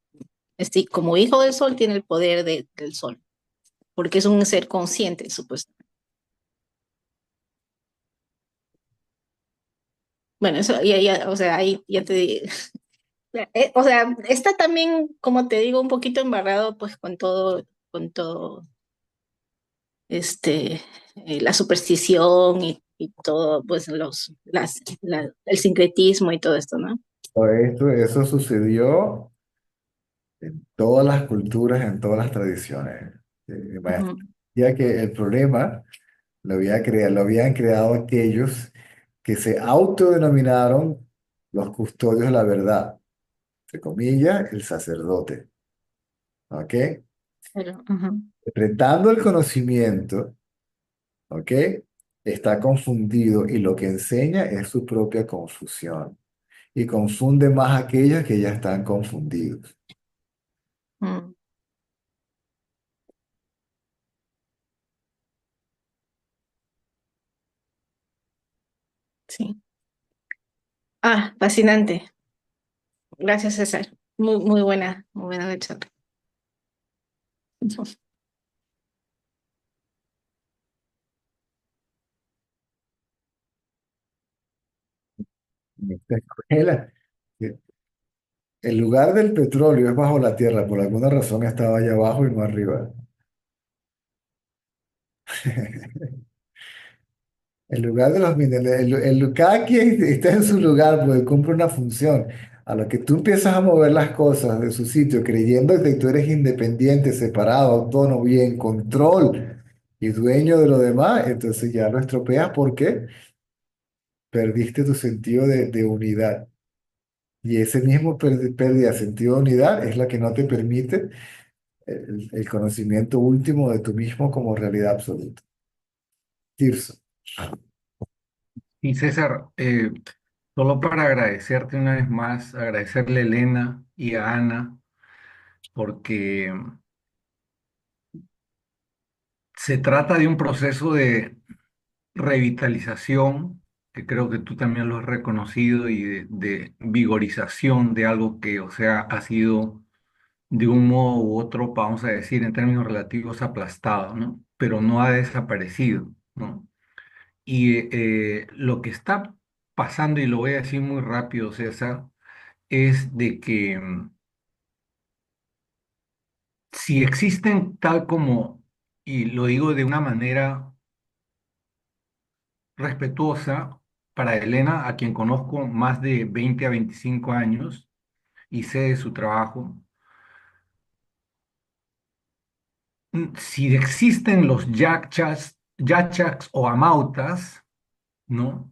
Como hijo del sol tiene el poder del sol, porque es un ser consciente, supuestamente. Bueno, eso o sea, ahí ya te digo. O sea, está también, como te digo, un poquito embarrado pues con todo, este, la superstición y todo, pues el sincretismo y todo esto, ¿no? Eso sucedió en todas las culturas, en todas las tradiciones. Maestro, Ujú, ya que el problema lo habían creado aquellos que se autodenominaron los custodios de la verdad, entre comillas, el sacerdote, ¿ok? ujú, Interpretando el conocimiento, ¿ok? Está confundido y lo que enseña es su propia confusión y confunde más a aquellos que ya están confundidos. mm, sí. Ah, fascinante. Gracias, César. Muy buena la charla. En esta escuela, el lugar del petróleo es bajo la tierra, por alguna razón estaba allá abajo y no arriba. El lugar de los minerales, cada quien está en su lugar porque cumple una función. A lo que tú empiezas a mover las cosas de su sitio, creyendo que tú eres independiente, separado, autónomo y en control y dueño de lo demás, entonces ya lo estropeas porque perdiste tu sentido de unidad. Y ese mismo pérdida de sentido de unidad es la que no te permite el conocimiento último de tú mismo como realidad absoluta. Tirso. Y César, solo para agradecerte una vez más, agradecerle a Elena y a Ana, porque se trata de un proceso de revitalización, que creo que tú también lo has reconocido, y de vigorización de algo que, o sea, ha sido de un modo u otro, vamos a decir, en términos relativos, aplastado, ¿no? Pero no ha desaparecido, ¿no? Y lo que está pasando, y lo voy a decir muy rápido, César, es de que si existen tal como, y lo digo de una manera respetuosa para Elena, a quien conozco más de 20 a 25 años y sé de su trabajo, si existen los yachas o amautas, ¿no?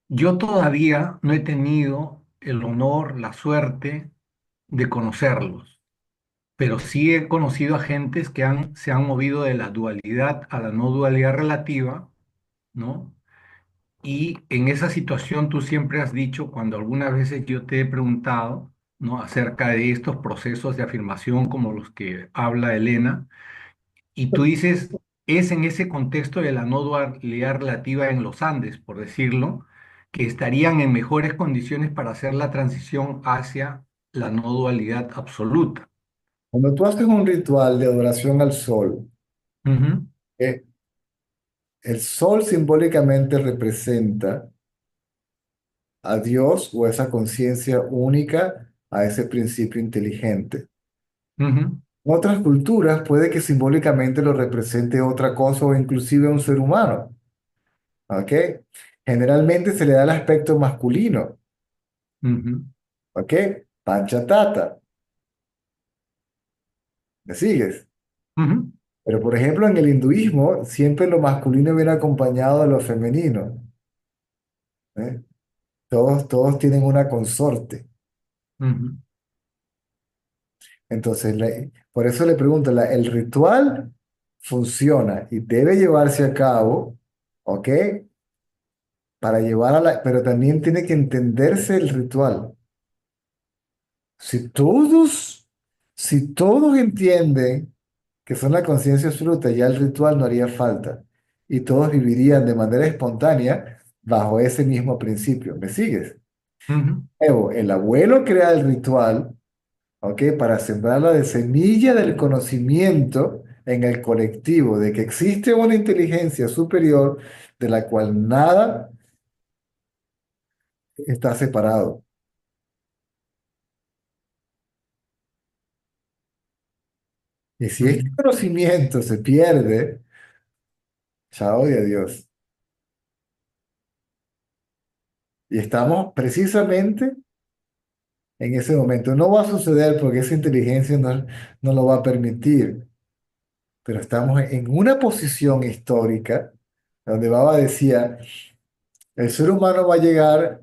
Yo todavía no he tenido el honor, la suerte de conocerlos, pero sí he conocido a gentes que se han movido de la dualidad a la no dualidad relativa, ¿no? Y en esa situación tú siempre has dicho, cuando algunas veces yo te he preguntado, ¿no? Acerca de estos procesos de afirmación como los que habla Elena, y tú dices, es en ese contexto de la no dualidad relativa en los Andes, por decirlo, que estarían en mejores condiciones para hacer la transición hacia la no dualidad absoluta. Cuando tú haces un ritual de adoración al sol, Ujú, eh, el sol simbólicamente representa a Dios o esa conciencia única, a ese principio inteligente. ujú, En otras culturas puede que simbólicamente lo represente otra cosa o inclusive un ser humano, ¿ok? Generalmente se le da el aspecto masculino, ujú, ¿ok? Panchatatta, ¿me sigues? ujú, Pero por ejemplo en el hinduismo siempre lo masculino viene acompañado de lo femenino. ¿eh? Todos tienen una consorte. Ujú, Entonces, por eso le pregunto, el ritual funciona y debe llevarse a cabo, ¿ok? Para llevar pero también tiene que entenderse el ritual. Si todos, si todos entienden que son la conciencia absoluta, ya el ritual no haría falta y todos vivirían de manera espontánea bajo ese mismo principio. ¿Me sigues? ujú, Luego, el abuelo crea el ritual, ¿ok? Para sembrar la de semilla del conocimiento en el colectivo de que existe una inteligencia superior de la cual nada está separado. Y si este ujú. conocimiento se pierde, chao de adiós. Y estamos precisamente en ese momento. No va a suceder porque esa inteligencia no lo va a permitir, pero estamos en una posición histórica donde Baba decía, el ser humano va a llegar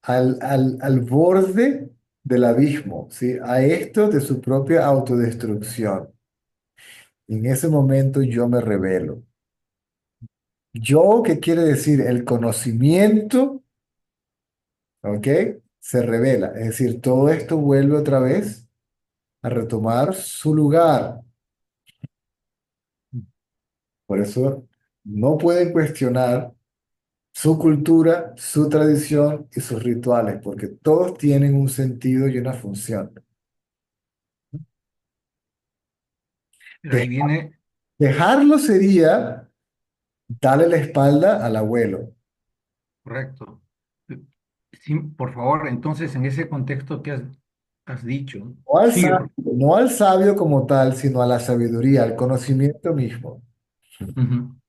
al borde del abismo, ¿sí? A esto de su propia autodestrucción. Y en ese momento yo me revelo. Yo, ¿qué quiere decir? El conocimiento, ¿ok? Se revela. Es decir, todo esto vuelve otra vez a retomar su lugar. Por eso no pueden cuestionar su cultura, su tradición y sus rituales, porque todos tienen un sentido y una función. Pero De- ahí viene, Dejarlo sería darle la espalda al abuelo, correcto. Sí, por favor, entonces en ese contexto que has dicho, sí, no al sabio como tal, sino a la sabiduría, al conocimiento mismo. ujú.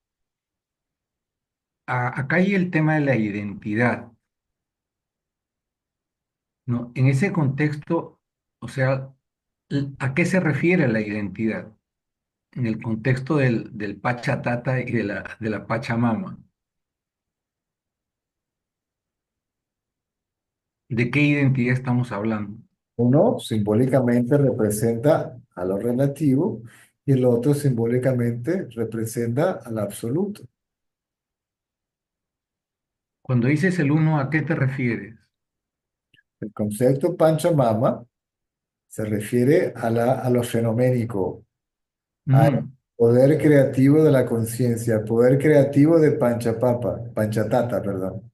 Acá hay el tema de la identidad, ¿no? En ese contexto, o sea, ¿a qué se refiere la identidad? En el contexto del Pachatata y de la Pachamama. ¿De qué identidad estamos hablando? Uno simbólicamente representa a lo relativo y el otro simbólicamente representa al absoluto. Cuando dices el uno, ¿a qué te refieres? El concepto Panchamama se refiere a lo fenoménico, al Mm, poder creativo de la conciencia, al poder creativo de Panchapapa, Panchatata, perdón,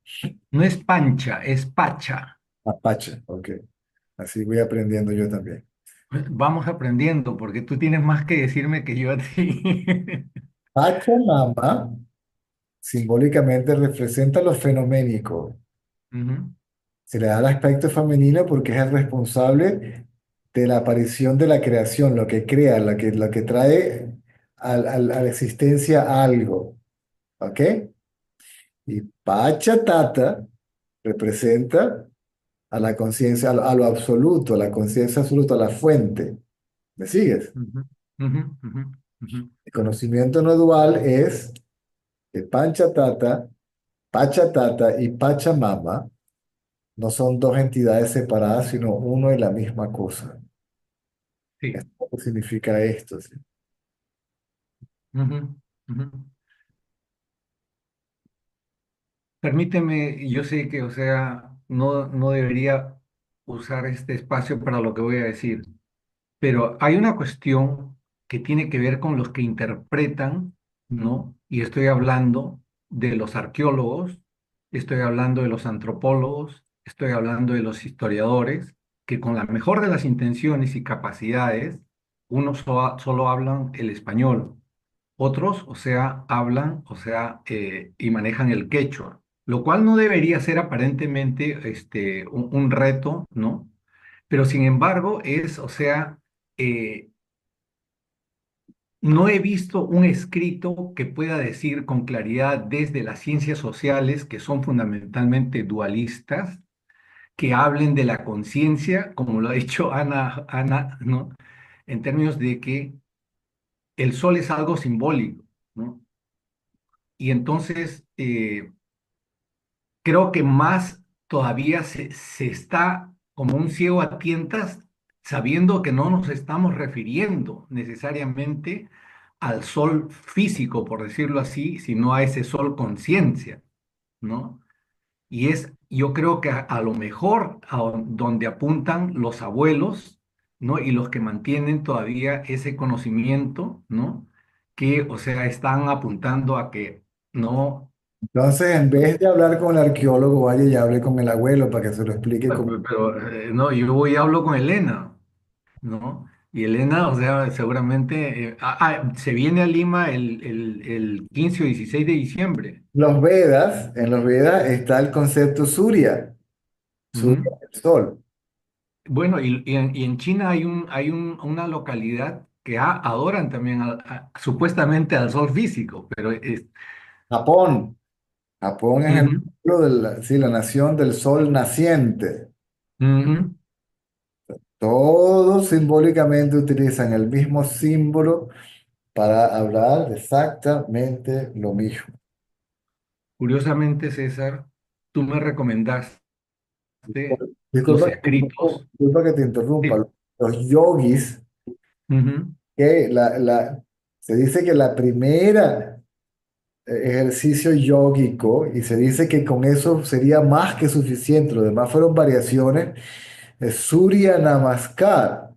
no es pancha, es pacha. Apache, ok. Así voy aprendiendo yo también. Vamos aprendiendo, porque tú tienes más que decirme que yo a ti. Pachamama simbólicamente representa lo fenoménico. Ujú, Se le da el aspecto femenino porque es el responsable de la aparición de la creación, lo que crea, lo que trae a la existencia algo. ¿Ok? Y Pachatata representa a la conciencia, a lo absoluto, a la conciencia absoluta, a la fuente. ¿Me sigues? ujú, ujú, ujú, ujú. El conocimiento no dual es que Panchatata, Pachatata y Pachamama no son dos entidades separadas, sino uno y la misma cosa. Sí. ¿Esto qué significa esto? ¿Sí? Ujú, ujú. Permíteme, yo sé que, o sea, no debería usar este espacio para lo que voy a decir, pero hay una cuestión que tiene que ver con los que interpretan, ¿no? Y estoy hablando de los arqueólogos, estoy hablando de los antropólogos, estoy hablando de los historiadores, que con la mejor de las intenciones y capacidades, unos solo hablan el español, otros, o sea, hablan, o sea, y manejan el quechua, lo cual no debería ser aparentemente un reto, ¿no? Pero sin embargo es, o sea, eh, no he visto un escrito que pueda decir con claridad desde las ciencias sociales, que son fundamentalmente dualistas, que hablen de la conciencia, como lo ha dicho Ana, ¿no? En términos de que el sol es algo simbólico, ¿no? Y entonces, creo que más todavía se está como un ciego a tientas, sabiendo que no nos estamos refiriendo necesariamente al sol físico, por decirlo así, sino a ese sol conciencia, ¿no? Y es, yo creo que a lo mejor donde apuntan los abuelos, ¿no? Y los que mantienen todavía ese conocimiento, ¿no? Que, o sea, están apuntando a que no. Entonces, en vez de hablar con el arqueólogo, vaya y hable con el abuelo para que se lo explique cómo. Pero, no, yo voy y hablo con Elena, ¿no? Y Elena, o sea, seguramente se viene a Lima el 15 o 16 de diciembre. Los Vedas, en los Vedas está el concepto Surya, Surya, Ujú. el sol. Bueno, y en China una localidad que adoran también supuestamente al sol físico, pero Japón, Japón es el ujú, pueblo de sí, la nación del sol naciente. ujú. Todos simbólicamente utilizan el mismo símbolo para hablar de exactamente lo mismo. Curiosamente, César, tú me recomendaste los escritos. Disculpa que te interrumpa. Sí. Los yogis, Ujú, que se dice que la primera ejercicio yógico, y se dice que con eso sería más que suficiente, lo demás fueron variaciones, es Surya Namaskar,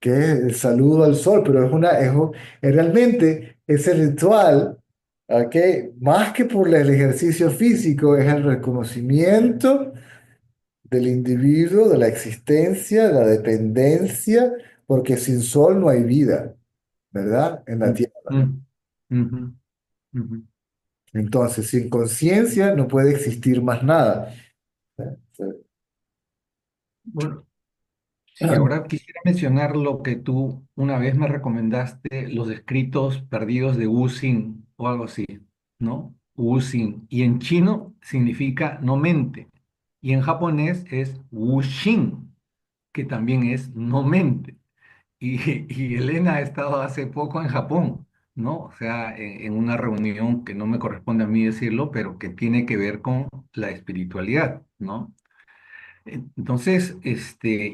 que es el saludo al sol, pero es realmente ese ritual, ¿ok? Más que por el ejercicio físico, es el reconocimiento del individuo, de la existencia, de la dependencia, porque sin sol no hay vida, ¿verdad? En la ujú, tierra. ujú, ujú. Entonces, sin conciencia no puede existir más nada. Bueno, si ahora quisiera mencionar lo que tú una vez me recomendaste, los escritos perdidos de Wu Xing o algo así, ¿no? Wu Xing. Y en chino significa no mente. Y en japonés es Wu Xing, que también es no mente. Y, y Elena ha estado hace poco en Japón, ¿no? O sea, en una reunión que no me corresponde a mí decirlo, pero que tiene que ver con la espiritualidad, ¿no? Entonces,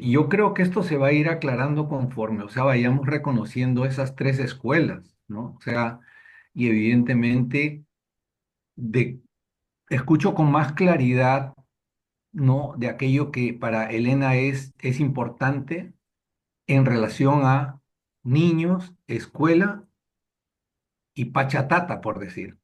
yo creo que esto se va a ir aclarando conforme, o sea, vayamos reconociendo esas tres escuelas, ¿no? O sea, y evidentemente escucho con más claridad, ¿no? De aquello que para Elena es importante en relación a niños, escuela y Pachatata, por decir,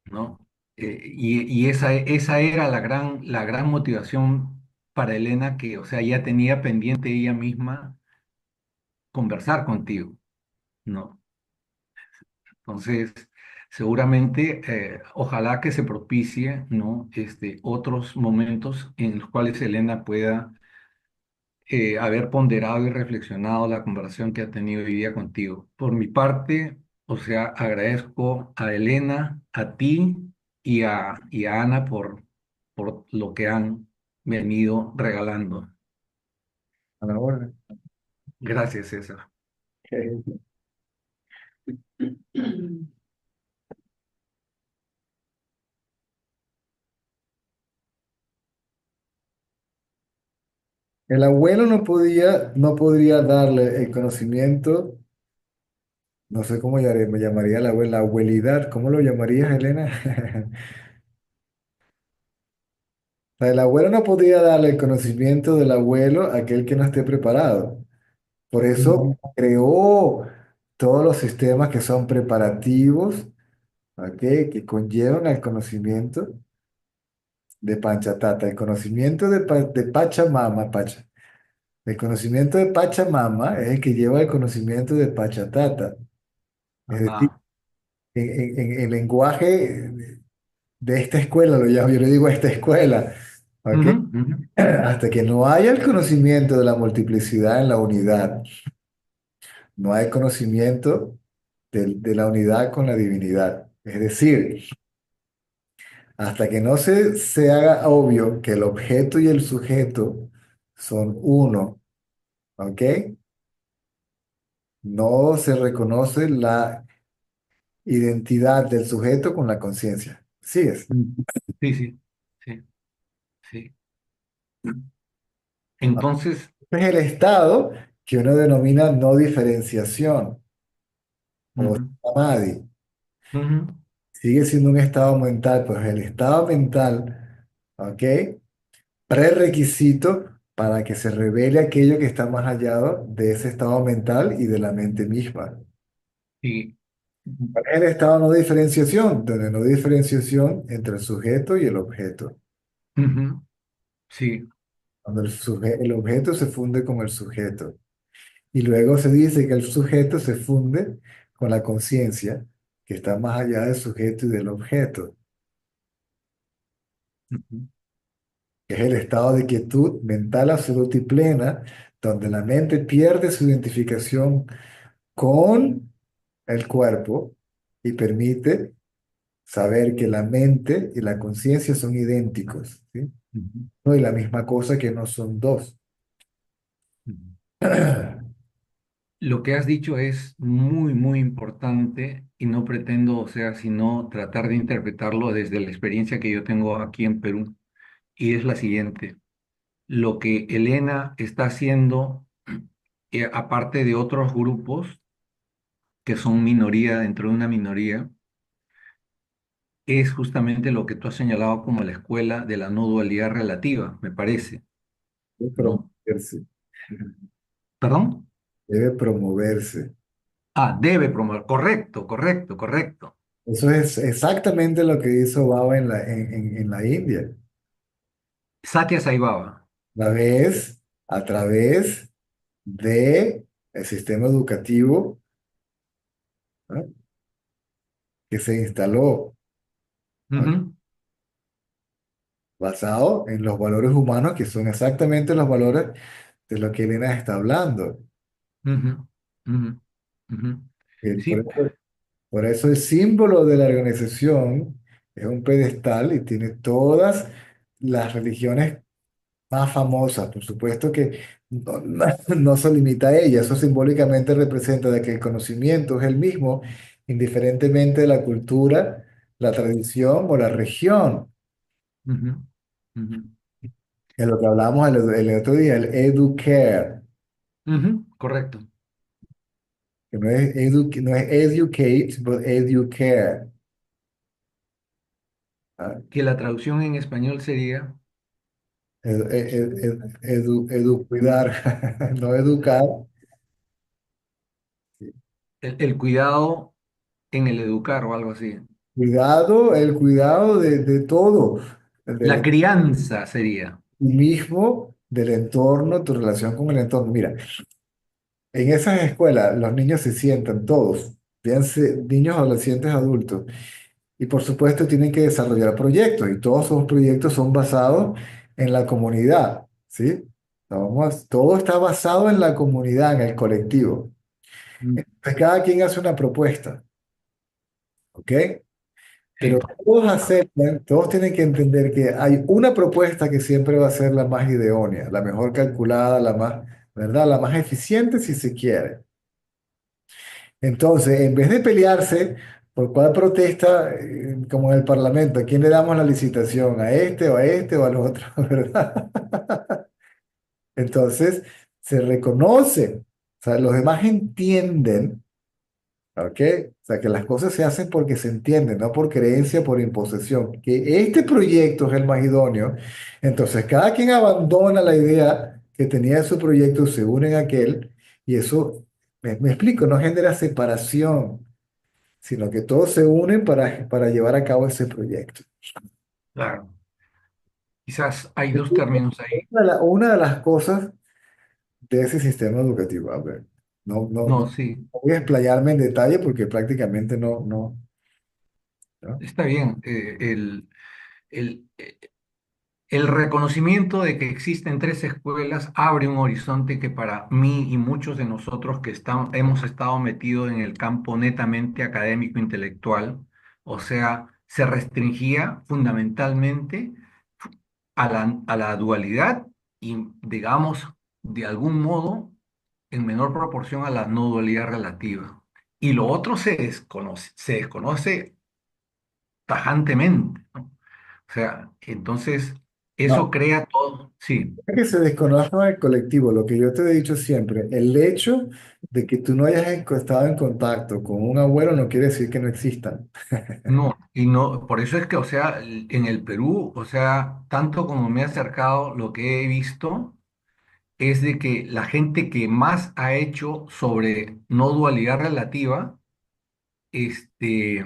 ¿no? Y esa era la gran motivación para Elena que, o sea, ya tenía pendiente ella misma conversar contigo, ¿no? Entonces, seguramente, ojalá que se propicie, ¿no? Otros momentos en los cuales Elena pueda haber ponderado y reflexionado la conversación que ha tenido hoy día contigo. Por mi parte, o sea, agradezco a Elena, a ti y a Ana por lo que han venido regalando. A la orden. Gracias, César. El abuelo no podría darle el conocimiento, no sé cómo me llamaría la abuelidad, ¿cómo lo llamarías, Elena? O sea, el abuelo no podría darle el conocimiento del abuelo a aquel que no esté preparado. Por eso Ujú, creó todos los sistemas que son preparativos, ¿ok? Que conllevan al conocimiento de Panchatata, el conocimiento de Pachamama, el conocimiento de Pachamama es el que lleva el conocimiento de Pachatata. Es decir, ajá, en el lenguaje de esta escuela, yo le digo esta escuela, ¿ok? ujú, ujú, Hasta que no haya el conocimiento de la multiplicidad en la unidad, no hay conocimiento de la unidad con la divinidad. Es decir, hasta que no se haga obvio que el objeto y el sujeto son uno, ¿ok? No se reconoce la identidad del sujeto con la conciencia. ¿Sigues? Mm. Sí, sí, sí, sí. Entonces, Este es el estado que uno denomina no diferenciación o ujú, samadhi. ujú, Sigue siendo un estado mental, pues el estado mental, ¿ok? Prerequisito para que se revele aquello que está más allá de ese estado mental y de la mente misma. sí, ¿Cuál es el estado de no diferenciación? Donde no diferenciación entre el sujeto y el objeto. ujú, sí, Cuando el objeto se funde con el sujeto. Y luego se dice que el sujeto se funde con la conciencia, que está más allá del sujeto y del objeto, ujú, que es el estado de quietud mental absoluta y plena, donde la mente pierde su identificación con el cuerpo y permite saber que la mente y la conciencia son idénticos, ¿sí? ujú, No, y la misma cosa, que no son dos. ujú. Lo que has dicho es muy, muy importante y no pretendo, o sea, sino tratar de interpretarlo desde la experiencia que yo tengo aquí en Perú. Y es la siguiente. Lo que Elena está haciendo, aparte de otros grupos que son minoría dentro de una minoría, es justamente lo que tú has señalado como la escuela de la no dualidad relativa, me parece, Debe ¿no? promoverse. ¿Perdón? Debe promoverse. Ah, debe promover. Correcto, correcto, correcto. Eso es exactamente lo que hizo Baba en la India. Satya Sai Baba. La vez a través de el sistema educativo, ¿no?, que se instaló, ¿no?, Ujú, basado en los valores humanos, que son exactamente los valores de lo que Elena está hablando. ujú, ujú, ujú. Por Sí, eso, por eso el símbolo de la organización es un pedestal y tiene todas las religiones más famosas. Por supuesto que no se limita a ella, eso simbólicamente representa de que el conocimiento es el mismo, indiferentemente de la cultura, la tradición o la región. ujú, ujú, En lo que hablamos el otro día, el educare, ujú, correcto. que no es educate, but educare. ¿Ah? Que la traducción en español sería Cuidar, no educar. el cuidado en el educar o algo así. Cuidado, el cuidado de todo, La de crianza sería. ti mismo, del entorno, tu relación con el entorno. Mira, en esas escuelas los niños se sientan todos, fíjense, niños, adolescentes, adultos, y por supuesto tienen que desarrollar proyectos, y todos esos proyectos son basados en la comunidad, ¿sí? Todo está basado en la comunidad, en el colectivo. Mm, Entonces, cada quien hace una propuesta, ¿ok? sí, Pero todos aceptan, todos tienen que entender que hay una propuesta que siempre va a ser la más idónea, la mejor calculada, la más, ¿verdad? La más eficiente si se quiere. Entonces, en vez de pelearse por cuál protesta, como en el Parlamento, ¿a quién le damos la licitación? ¿A este o al otro? ¿Verdad? Entonces, se reconoce, o sea, los demás entienden. ¿Ok? O sea, que las cosas se hacen porque se entienden, no por creencia, por imposición. Que este proyecto es el más idóneo. Entonces, cada quien abandona la idea que tenía de su proyecto, se une a aquel, y eso, me explico, no genera separación, sino que todos se unen para llevar a cabo ese proyecto. claro. Quizás hay dos términos ahí. Una de las cosas de ese sistema educativo, a ver, no No, sí, voy a explayarme en detalle porque prácticamente ¿no? está bien. El, el reconocimiento de que existen tres escuelas abre un horizonte que para mí y muchos de nosotros que hemos estado metidos en el campo netamente académico intelectual, o sea, se restringía fundamentalmente a la dualidad y, digamos, de algún modo, en menor proporción a la no dualidad relativa. Y lo otro se desconoce tajantemente, ¿no? O sea, entonces eso No, crea todo, sí, es que se desconozca en el colectivo, lo que yo te he dicho siempre, el hecho de que tú no hayas estado en contacto con un abuelo no quiere decir que no existan. no, y no, por eso es que, o sea, en el Perú, o sea, tanto como me he acercado, lo que he visto es de que la gente que más ha hecho sobre no dualidad relativa, este,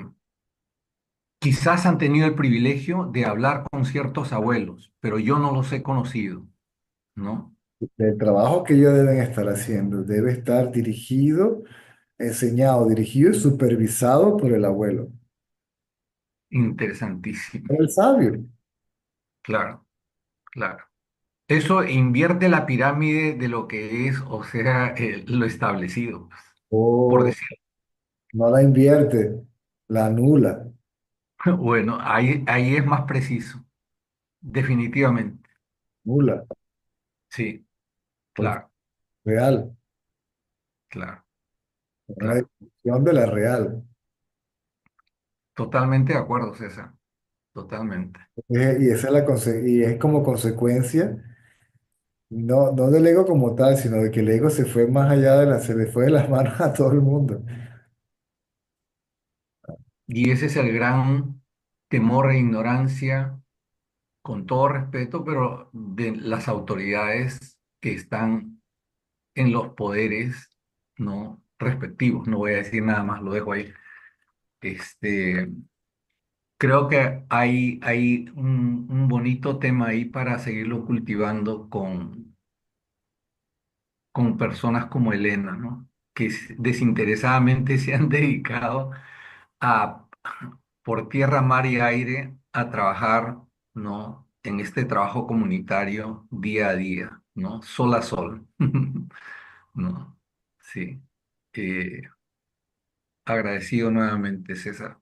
quizás han tenido el privilegio de hablar con ciertos abuelos, pero yo no los he conocido, ¿no? El trabajo que ellos deben estar haciendo debe estar dirigido, enseñado, dirigido y supervisado por el abuelo, Interesantísimo, por el sabio. claro, claro. Eso invierte la pirámide de lo que es, o sea, lo establecido, pues, por O decir. no la invierte, la anula, Bueno, ahí es más preciso, definitivamente. nula, Sí, porque claro, es real, claro, es una claro. discusión de la real. Totalmente de acuerdo, César, totalmente. Y esa es y es como consecuencia, no del ego como tal, sino de que el ego se fue más allá se le fue de las manos a todo el mundo. Y ese es el gran temor e ignorancia, con todo respeto, pero de las autoridades que están en los poderes, ¿no? Respectivos. No voy a decir nada más, lo dejo ahí. Este, creo que hay un bonito tema ahí para seguirlo cultivando con personas como Elena, ¿no? Que desinteresadamente se han dedicado a, por tierra, mar y aire, a trabajar, ¿no? En este trabajo comunitario día a día, ¿no? Sol a sol, ¿no? Sí. Eh, agradecido nuevamente, César.